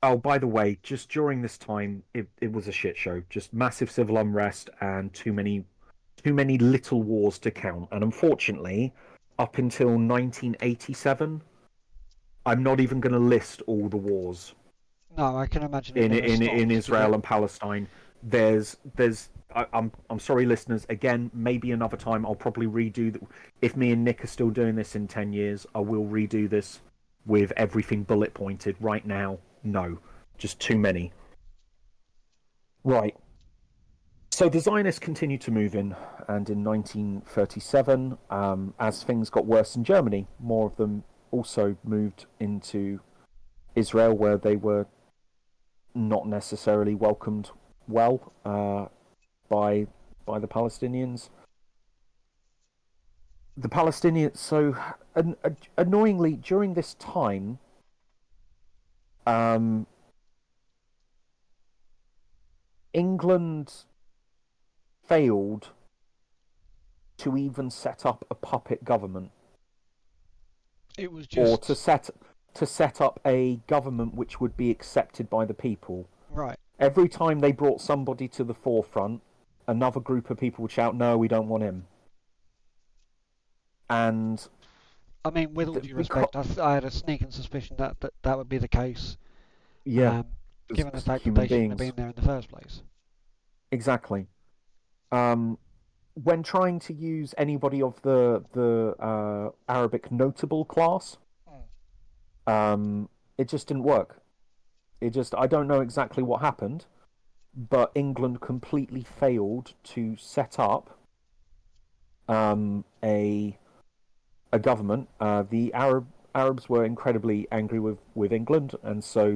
Oh, by the way, just during this time, it was a shit show. Just massive civil unrest and too many little wars to count. And unfortunately, up until 1987, I'm not even going to list all the wars No, I can imagine it never in stops because Israel and Palestine. I'm sorry, listeners. Again, maybe another time I'll probably redo. If me and Nick are still doing this in 10 years, I will redo this with everything bullet pointed. Right now, no, just too many. Right. So the Zionists continued to move in, and in 1937, as things got worse in Germany, more of them also moved into Israel, where they were not necessarily welcomed well by the Palestinians. The Palestinians, so annoyingly, during this time, um, England failed to even set up a puppet government, it was or just to set up a government which would be accepted by the people. right. Every time they brought somebody to the forefront, another group of people would shout, "No, we don't want him." And I mean, with all due because respect, I had a sneaking suspicion that would be the case, yeah, given the as fact that human they shouldn't have beings, been there in the first place. exactly. Um, when trying to use anybody of the Arabic notable class, Mm. it just didn't work. I don't know exactly what happened, but England completely failed to set up a government. The Arabs were incredibly angry with England, and so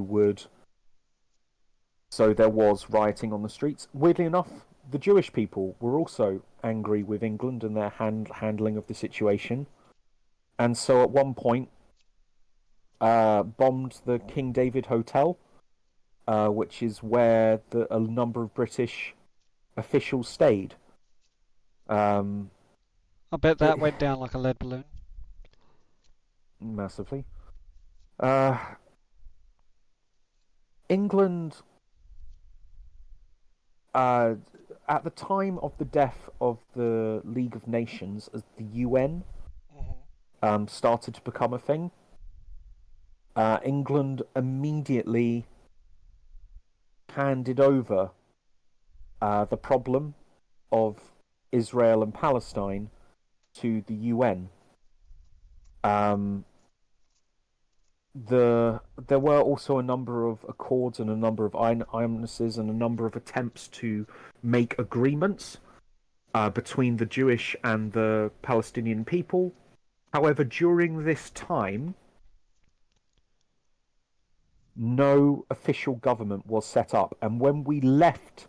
there was rioting on the streets. Weirdly enough, the Jewish people were also angry with England and their handling of the situation, and so at one point, bombed the King David Hotel, which is where a number of British officials stayed. Um, I bet that it, went down like a lead balloon. massively. Uh, England, uh, at the time of the death of the League of Nations, as the UN started to become a thing, England immediately handed over the problem of Israel and Palestine to the UN. Um, there were also a number of accords and a number of armistices and a number of attempts to make agreements between the Jewish and the Palestinian people. However, during this time, no official government was set up, and when we left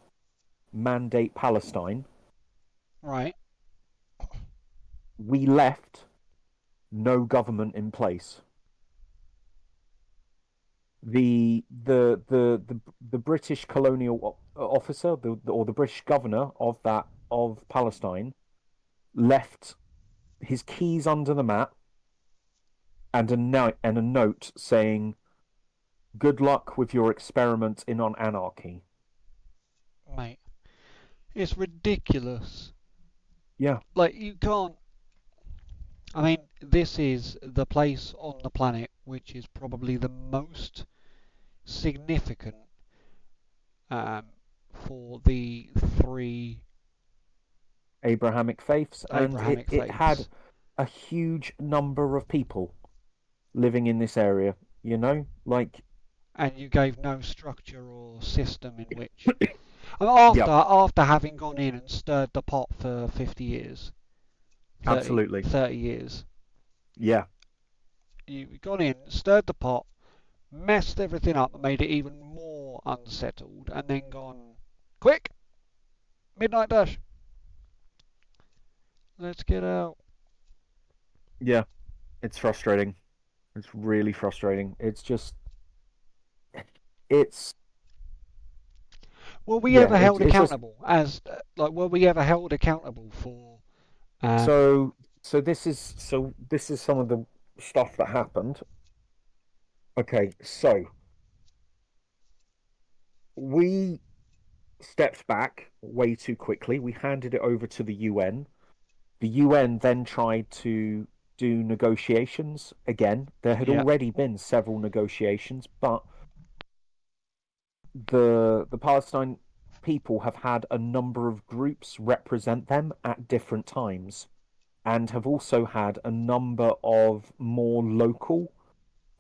Mandate Palestine, Right. we left no government in place. The British colonial officer, or the British governor of Palestine, left his keys under the mat and a note saying, "Good luck with your experiment in on anarchy." Mate, it's ridiculous. Yeah, Like, you can't. I mean, this is the place on the planet which is probably the most significant um, for the three Abrahamic faiths, and Abrahamic it had faiths. a huge number of people living in this area. You know, like And you gave no structure or system in which. I mean, after yeah, after having gone in and stirred the pot for 50 years, 30, absolutely, 30 years, yeah, you've gone in, stirred the pot, messed everything up and made it even more unsettled, and then gone, quick, midnight dash, let's get out. yeah. It's frustrating. It's really frustrating. It's just it's Were we yeah. ever held It's just accountable as like were we ever held accountable for um so this is some of the stuff that happened. Okay, so we stepped back way too quickly. We handed it over to the UN. The UN then tried to do negotiations again. There had yeah, already been several negotiations, but the Palestine people have had a number of groups represent them at different times, and have also had a number of more local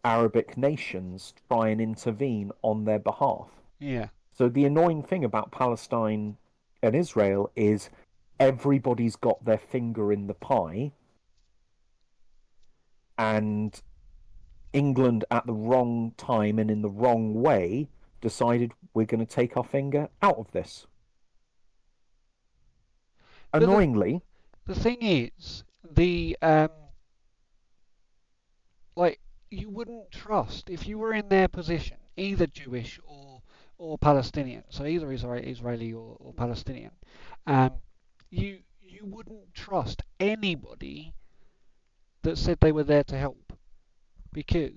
Arabic nations try and intervene on their behalf. yeah, So the annoying thing about Palestine and Israel is everybody's got their finger in the pie, and England at the wrong time and in the wrong way decided we're going to take our finger out of this. but Annoyingly, the thing is the like you wouldn't trust if you were in their position, either Jewish or Palestinian, so either Israeli or Palestinian, um, you wouldn't trust anybody that said they were there to help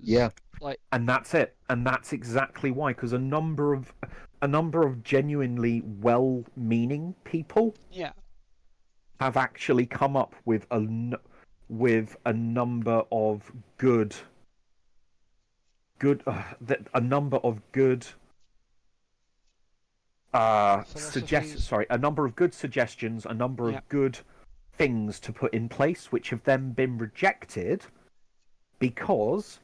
yeah, because like and that's it, and that's exactly why, because a number of genuinely well-meaning people yeah, have actually come up with a number of a number of good philosophies, a number of good suggestions, a number yeah, of good things to put in place, which have then been rejected because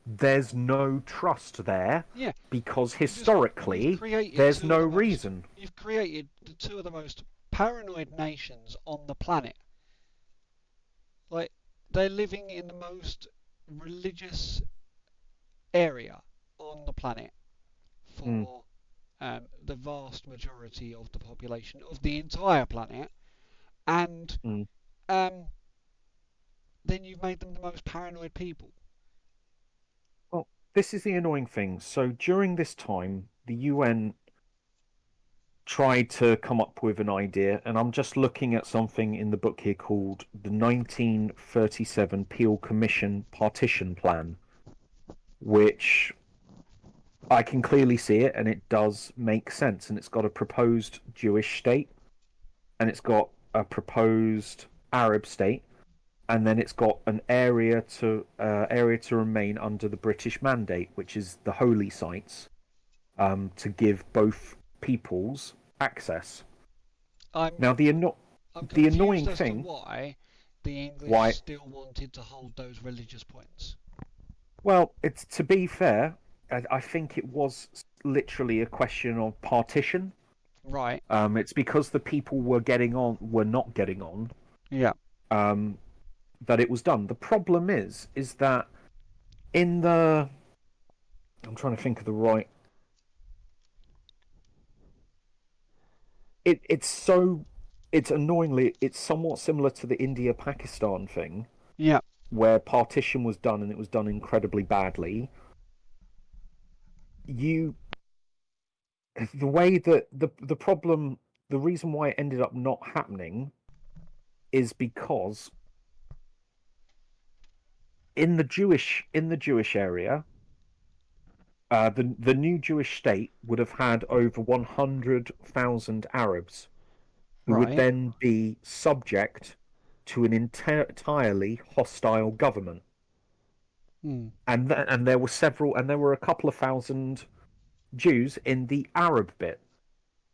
there's no trust there, yeah. because You've historically created there's two of no the most reason. you've created the two of the most paranoid nations on the planet. Like they're living in the most religious area on the planet Mm, for the vast majority of the population of the entire planet, and Mm. um, then you've made them the most paranoid people. Well, this is the annoying thing. So during this time, the UN tried to come up with an idea, and I'm just looking at something in the book here called the 1937 Peel Commission Partition Plan, which I can clearly see it, and it does make sense. And it's got a proposed Jewish state, and it's got a proposed Arab state, and then it's got an area to remain under the British Mandate, which is the holy sites, to give both peoples access. I'm Now, I'm the confused annoying as to thing, why the English why? still wanted to hold those religious points. Well, it's to be fair, I think it was literally a question of partition. Right. It's because the people were not getting on, Yeah. um, that it was done. The problem is that in the, I'm trying to think of the right. It's annoyingly, it's somewhat similar to the India-Pakistan thing, Yeah. where partition was done and it was done incredibly badly. You, the way that the problem, the reason why it ended up not happening is because in the Jewish area, the new Jewish state would have had over 100,000 Arabs who would Right. then be subject to an entirely hostile government. Hmm. And there were several, and there were a couple of thousand Jews in the Arab bit.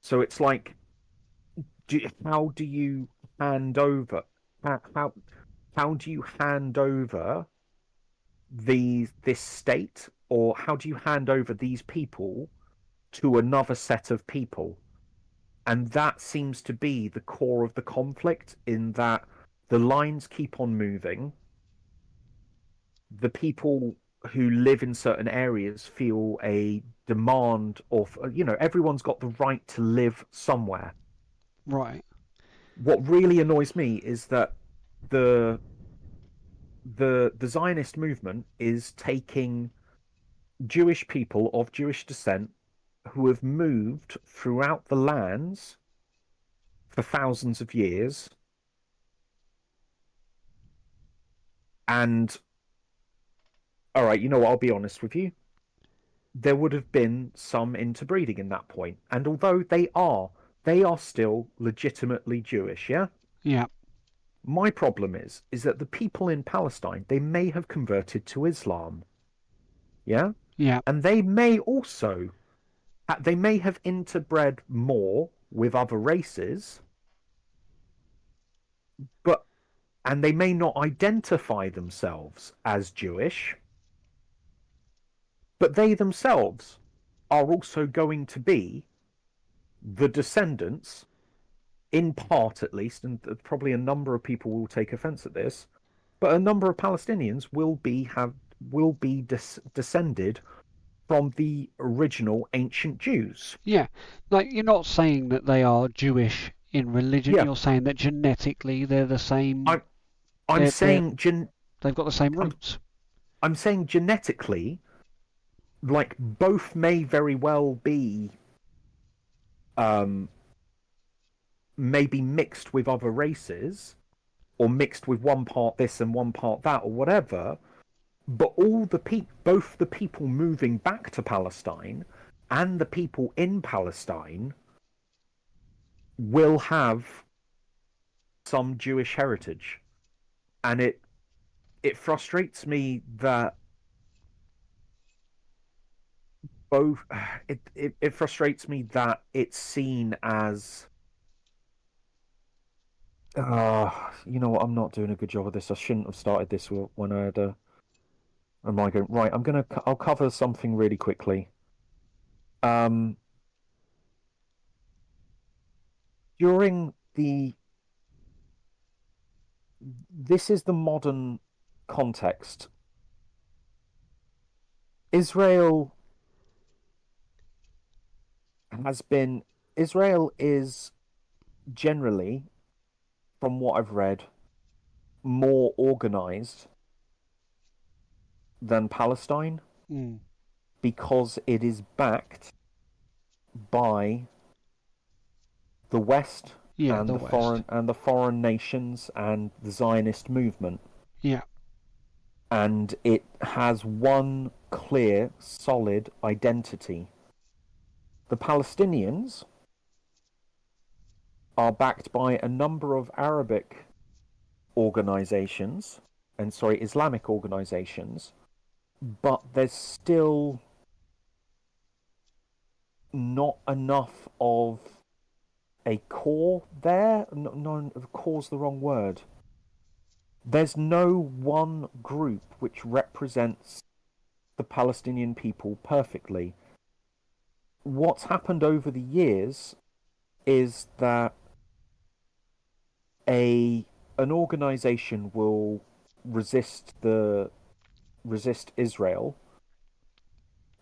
So it's like, how do you hand over? How how do you hand over this state, or how do you hand over these people to another set of people? And that seems to be the core of the conflict, in that the lines keep on moving. The people who live in certain areas feel a demand of, everyone's got the right to live somewhere. Right. What really annoys me is that the the Zionist movement is taking Jewish people of Jewish descent who have moved throughout the lands for thousands of years, and all right, you know what, I'll be honest with you, there would have been some interbreeding in that point. And although they are still legitimately Jewish, yeah? Yeah. My problem is that the people in Palestine, they may have converted to Islam, yeah? Yeah. And they may also, they may have interbred more with other races, but, and they may not identify themselves as Jewish, but they themselves are also going to be the descendants, in part at least, and probably a number of people will take offense at this, but a number of Palestinians will be descended from the original ancient Jews. Yeah. Like, you're not saying that they are Jewish in religion. Yeah, You're saying that genetically they're the same. I'm I'm They're saying they've got the same I'm roots. I'm saying genetically, like, both may very well be um maybe mixed with other races, or mixed with one part this and one part that, or whatever. But both the people moving back to Palestine and the people in Palestine will have some Jewish heritage, and it frustrates me that both it frustrates me that it's seen as, you know what, I'm not doing a good job of this. I shouldn't have started this when I had a migraine. Right, I'll cover something really quickly. Um, during the This is the modern context. Israel has been Israel is generally, from what I've read, more organized than Palestine Mm. because it is backed by the West Yeah, and the the West. foreign nations and the Zionist movement, Yeah. and it has one clear, solid identity. The Palestinians are backed by a number of Arabic organizations, and sorry, Islamic organizations, but there's still not enough of a core there. No, no, core's the wrong word. There's no one group which represents the Palestinian people perfectly. What's happened over the years is that a an organization will resist Israel,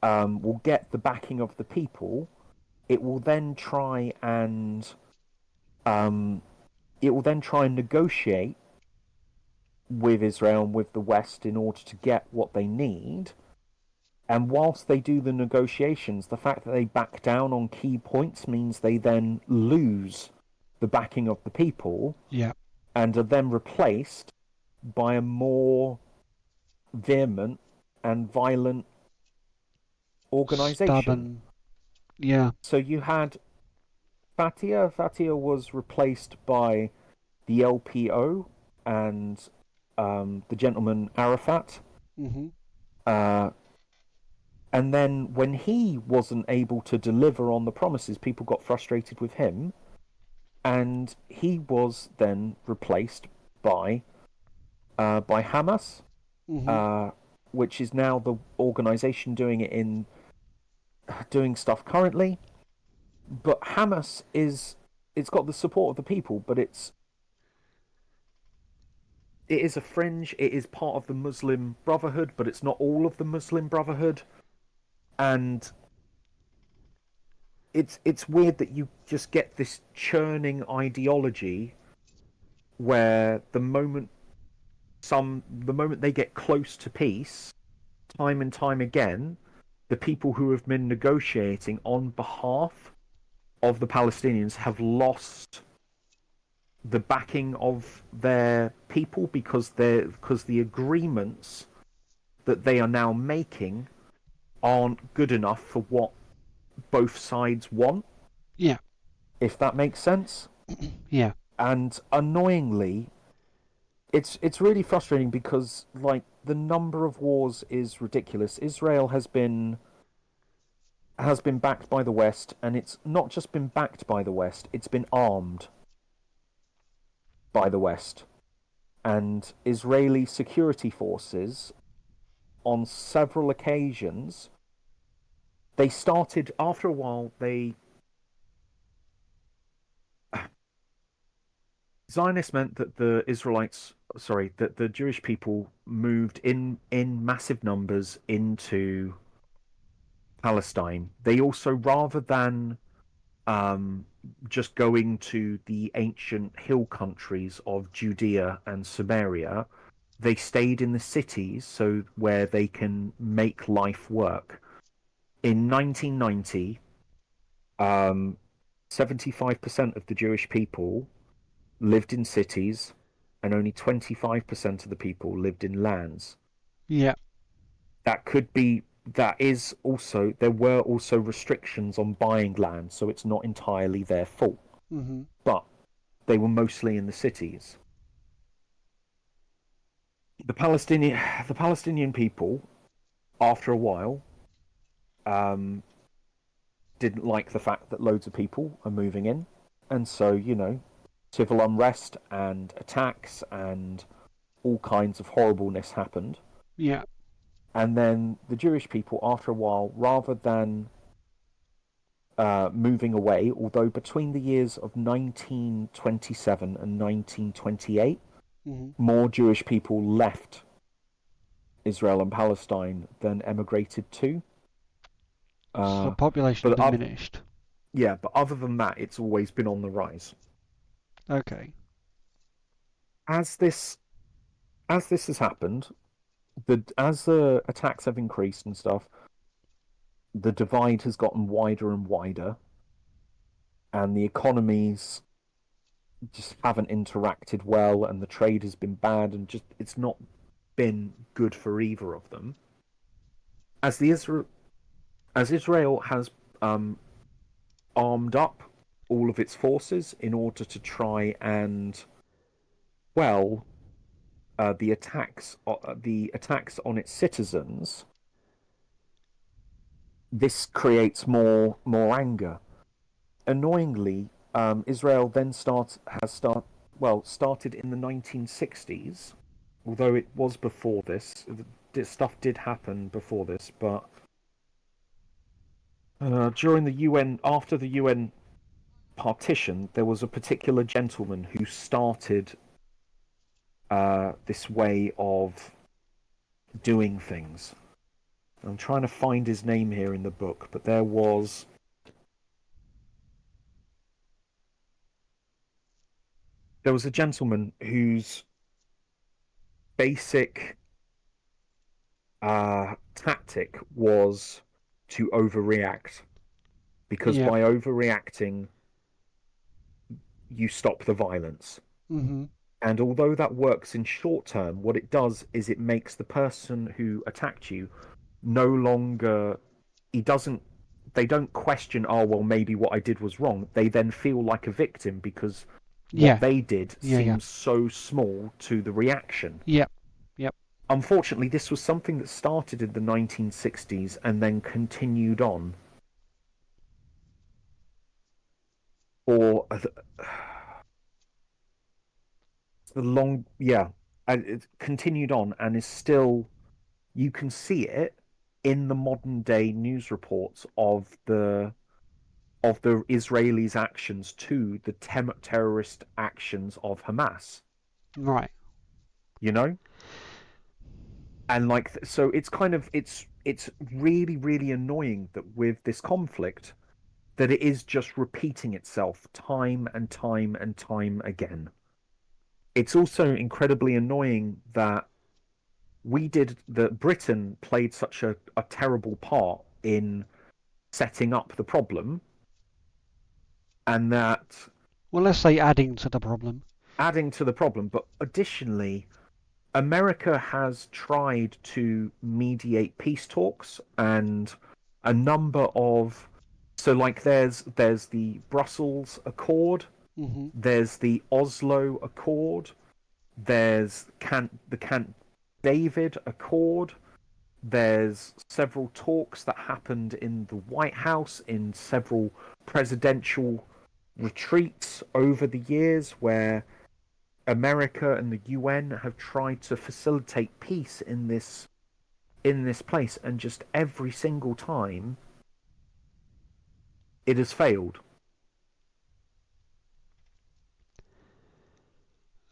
will get the backing of the people. It will then try and um, negotiate with Israel and with the West in order to get what they need. And whilst they do the negotiations, the fact that they back down on key points means they then lose the backing of the people Yeah. and are then replaced by a more vehement and violent organization. Stubborn. Yeah. So you had Fatia. Fatia was replaced by the LPO and the gentleman Arafat. Mhm. Uh, and then when he wasn't able to deliver on the promises, people got frustrated with him, and he was then replaced by Hamas, Mhm. uh, which is now the organization doing stuff currently. But Hamas it's got the support of the people, but it is a fringe. It is part of the Muslim Brotherhood, but it's not all of the Muslim Brotherhood, and it's weird that you just get this churning ideology where the moment they get close to peace, time and time again, the people who have been negotiating on behalf of the Palestinians have lost the backing of their people because the agreements that they are now making aren't good enough for what both sides want, Yeah. if that makes sense. Yeah. And annoyingly, it's really frustrating because like the number of wars is ridiculous. Israel has been backed by the West, and it's not just been backed by the West, it's been armed by the West. And Israeli security forces, on several occasions, they started, after a while, Zionists meant that that the Jewish people moved in massive numbers into Palestine. They also, rather than um, just going to the ancient hill countries of Judea and Samaria, they stayed in the cities so where they can make life work. In 1990, 75% of the Jewish people lived in cities, and only 25% of the people lived in lands. Yeah. That could be that is also there were also restrictions on buying land, so it's not entirely their fault. Mhm. But they were mostly in the cities. The Palestinian people, after a while, um, didn't like the fact that loads of people are moving in, and so civil unrest and attacks and all kinds of horribleness happened. Yeah. And then the Jewish people, after a while, rather than moving away, although between the years of 1927 and 1928, Mhm. more Jewish people left Israel and Palestine than emigrated to. So Uh, population but diminished. Yeah, but other than that, it's always been on the rise. Okay. As this as this has happened, as the attacks have increased and stuff, the divide has gotten wider and wider, and the economies just haven't interacted well, and the trade has been bad, and just it's not been good for either of them. As the Israel as Israel has um, armed up all of its forces in order to try and well the attacks on its citizens, this creates more anger. Annoyingly, Israel then started in the 1960s, although it was before this. Stuff did happen before this, but during the UN, after the UN partition, there was a particular gentleman who started this way of doing things. I'm trying to find his name here in the book, but there was a gentleman whose basic tactic was to overreact, because Yeah. by overreacting, you stop the violence. Mhm. And although that works in short term, what it does is it makes the person who attacked you no longer he doesn't they don't question, oh well, maybe what I did was wrong. They then feel like a victim because what Yeah. they did Yeah. Yeah. seems so small to the reaction. Yep. Yep. Unfortunately, this was something that started in the 1960s and then continued on for a long, yeah, and it continued on and is still, you can see it in the modern day news reports of the Israelis' actions to the terrorist actions of Hamas. Right. You know, and like so, it's kind of it's really really annoying that with this conflict that it is just repeating itself time and time and time again. It's also incredibly annoying that that Britain played such a terrible part in setting up the problem, and that Well, let's say adding to the problem. adding to the problem, but additionally, America has tried to mediate peace talks and a number of like there's the Brussels Accord, Mhm. there's the Oslo Accord, there's the Camp David Accord, there's several talks that happened in the White House in several presidential retreats over the years where America and the UN have tried to facilitate peace in this place, and just every single time it has failed.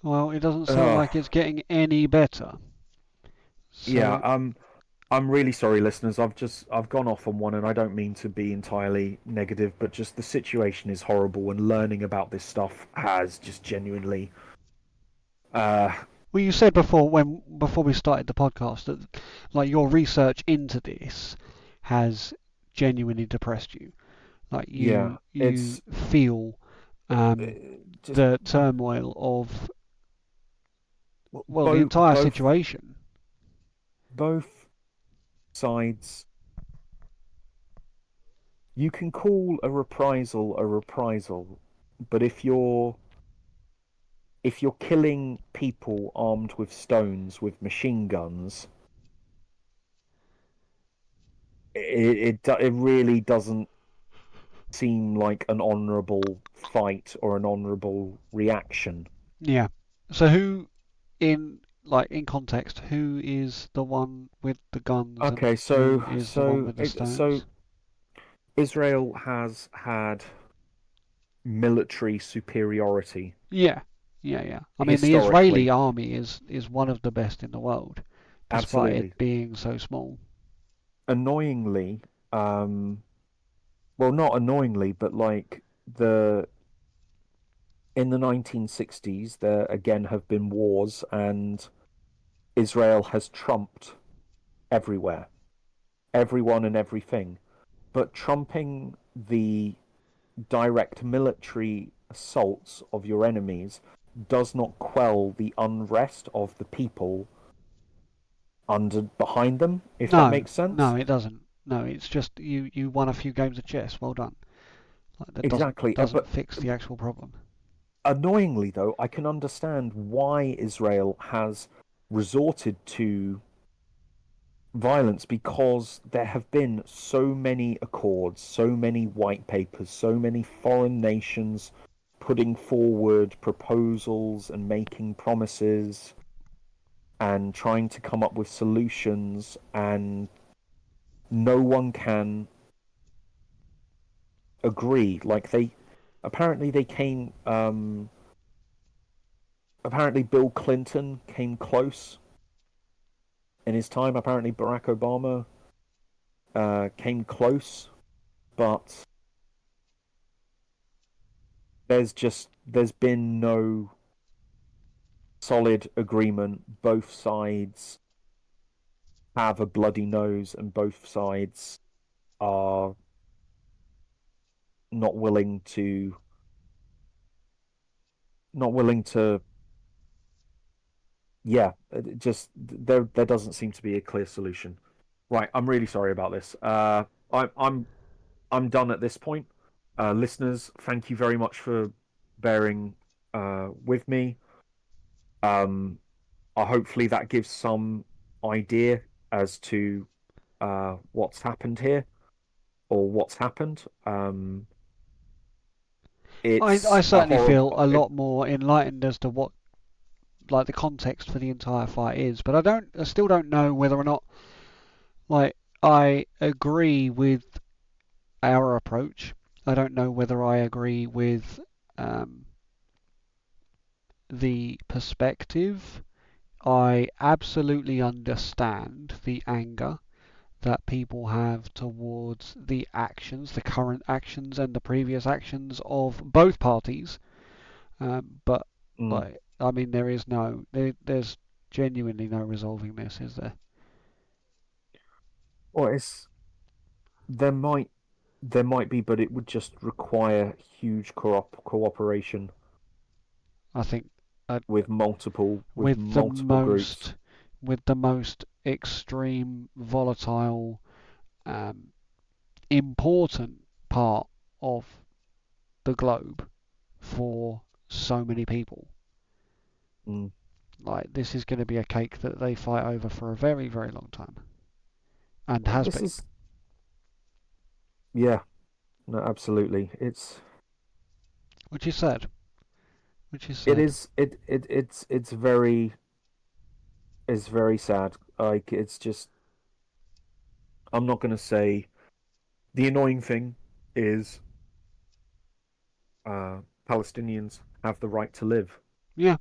Well, it doesn't sound Uh, like it's getting any better. yeah, So, I'm really sorry, listeners. I've gone off on one, and I don't mean to be entirely negative, but just the situation is horrible, and learning about this stuff has just genuinely, uh, well, you said before we started the podcast that like your research into this has genuinely depressed you. Like yeah, you feel uh, um, just the turmoil of well the both entire situation. both sides. You can call a reprisal, but if you're killing people armed with stones with machine guns, it really doesn't seem like an honourable fight or an honourable reaction. Yeah. So who in context, who is the one with the guns and Okay, who is the one with the so stones? Israel has had military superiority Yeah. Yeah, yeah. I mean, the Israeli historically, army is one of the best in the world, despite it absolutely. being so small. Annoyingly, um, well, not annoyingly, but like the in the 1960s, there again have been wars, and Israel has trumped everywhere, everyone and everything. But trumping the direct military assaults of your enemies does not quell the unrest of the people under behind them, if that No, makes sense. no, it doesn't. No, it's just you won a few games of chess. Well done. Like, that Exactly. doesn't But fix the actual problem. annoyingly, though, I can understand why Israel has resorted to violence because there have been so many accords, so many white papers, so many foreign nations putting forward proposals and making promises and trying to come up with solutions, and no one can agree. Like they apparently they came apparently Bill Clinton came close in his time. Apparently Barack Obama came close, but there's been no solid agreement. Both sides have a bloody nose, and both sides are not willing to not willing to. Yeah, just there doesn't seem to be a clear solution. Right, I'm really sorry about this. I'm done at this point. Listeners, thank you very much for bearing with me. Um, hopefully that gives some idea as to what's happened here or what's happened. I It's a certainly feel horrible. a lot more enlightened as to what like the context for the entire fight is, but I still don't know whether or not like I agree with our approach. I don't know whether I agree with um, the perspective. I absolutely understand the anger that people have towards the actions, the current actions and the previous actions of both parties. But Mm. like, I mean, there's genuinely no resolving this, is there? Well, it's there might there might be, but it would just require huge cooperation I think uh, with with the multiple groups. most with the most extreme, volatile, um, important part of the globe for so many people. Mm. Like this is going to be a cake that they fight over for a very, very long time, and Well, has this been. is yeah, no, absolutely. Which is sad. Which is It sad. is it's very sad. Like it's just I'm not gonna say the annoying thing is uh, Palestinians have the right to live, Yeah,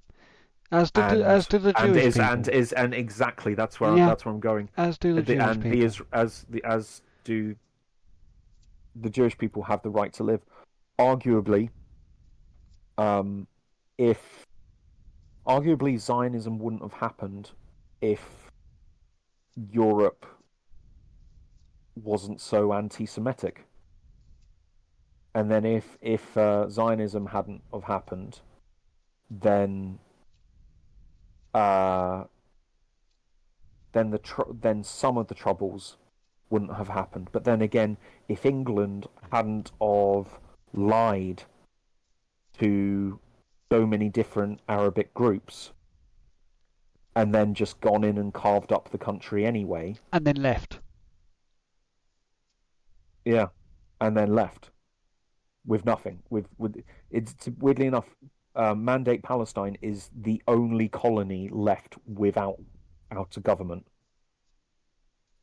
as and do the Jewish people. and exactly Yeah, that's where I'm going. as do the Jewish And the people. as do the Jewish people have the right to live. Arguably, um, if arguably Zionism wouldn't have happened if Europe wasn't so anti-Semitic, and then if Zionism hadn't have happened, then uh, then some of the troubles wouldn't have happened. But then again, if England hadn't of lied to so many different Arabic groups and then just gone in and carved up the country anyway, And then left. yeah, and then left with nothing. With it's weirdly enough, Mandate Palestine is the only colony left without out a government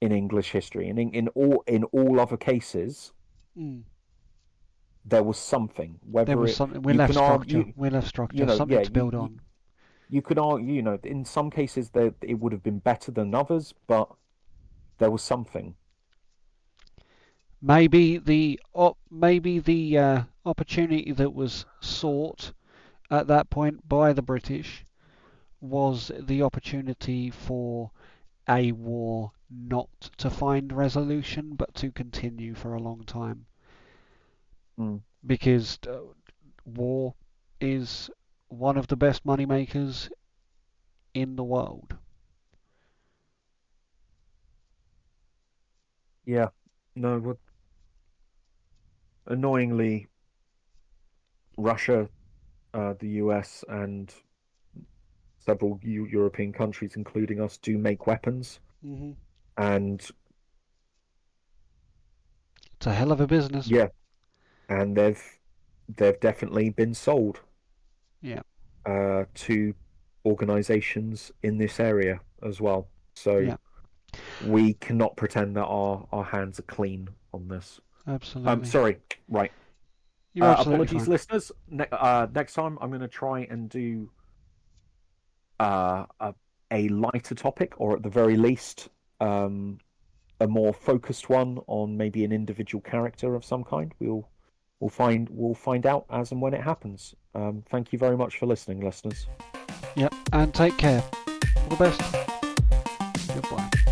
in English history. And in all other cases, Mm. there was something. There Whether was it something. We you left can structure. argue, We left you structure. know, Something yeah, to build on. you could argue, in some cases that it would have been better than others, but there was something. maybe the opportunity that was sought at that point by the British was the opportunity for a war not to find resolution but to continue for a long time, Mm. because war is one of the best money makers in the world. Yeah. No, annoyingly, Russia, the US, and several European countries, including us, do make weapons, Hmm. and It's a hell of a business. yeah, and they've definitely been sold Yeah, to organizations in this area as well. So yeah, we cannot pretend that our hands are clean on this. absolutely. Sorry, right. You're absolutely Apologies, fine. listeners. Next time, I'm going to try and do uh, a, a lighter topic, or at the very least, a more focused one on maybe an individual character of some kind. We'll find out as and when it happens. Thank you very much for listening, listeners. Yep, and take care. All the best. Goodbye.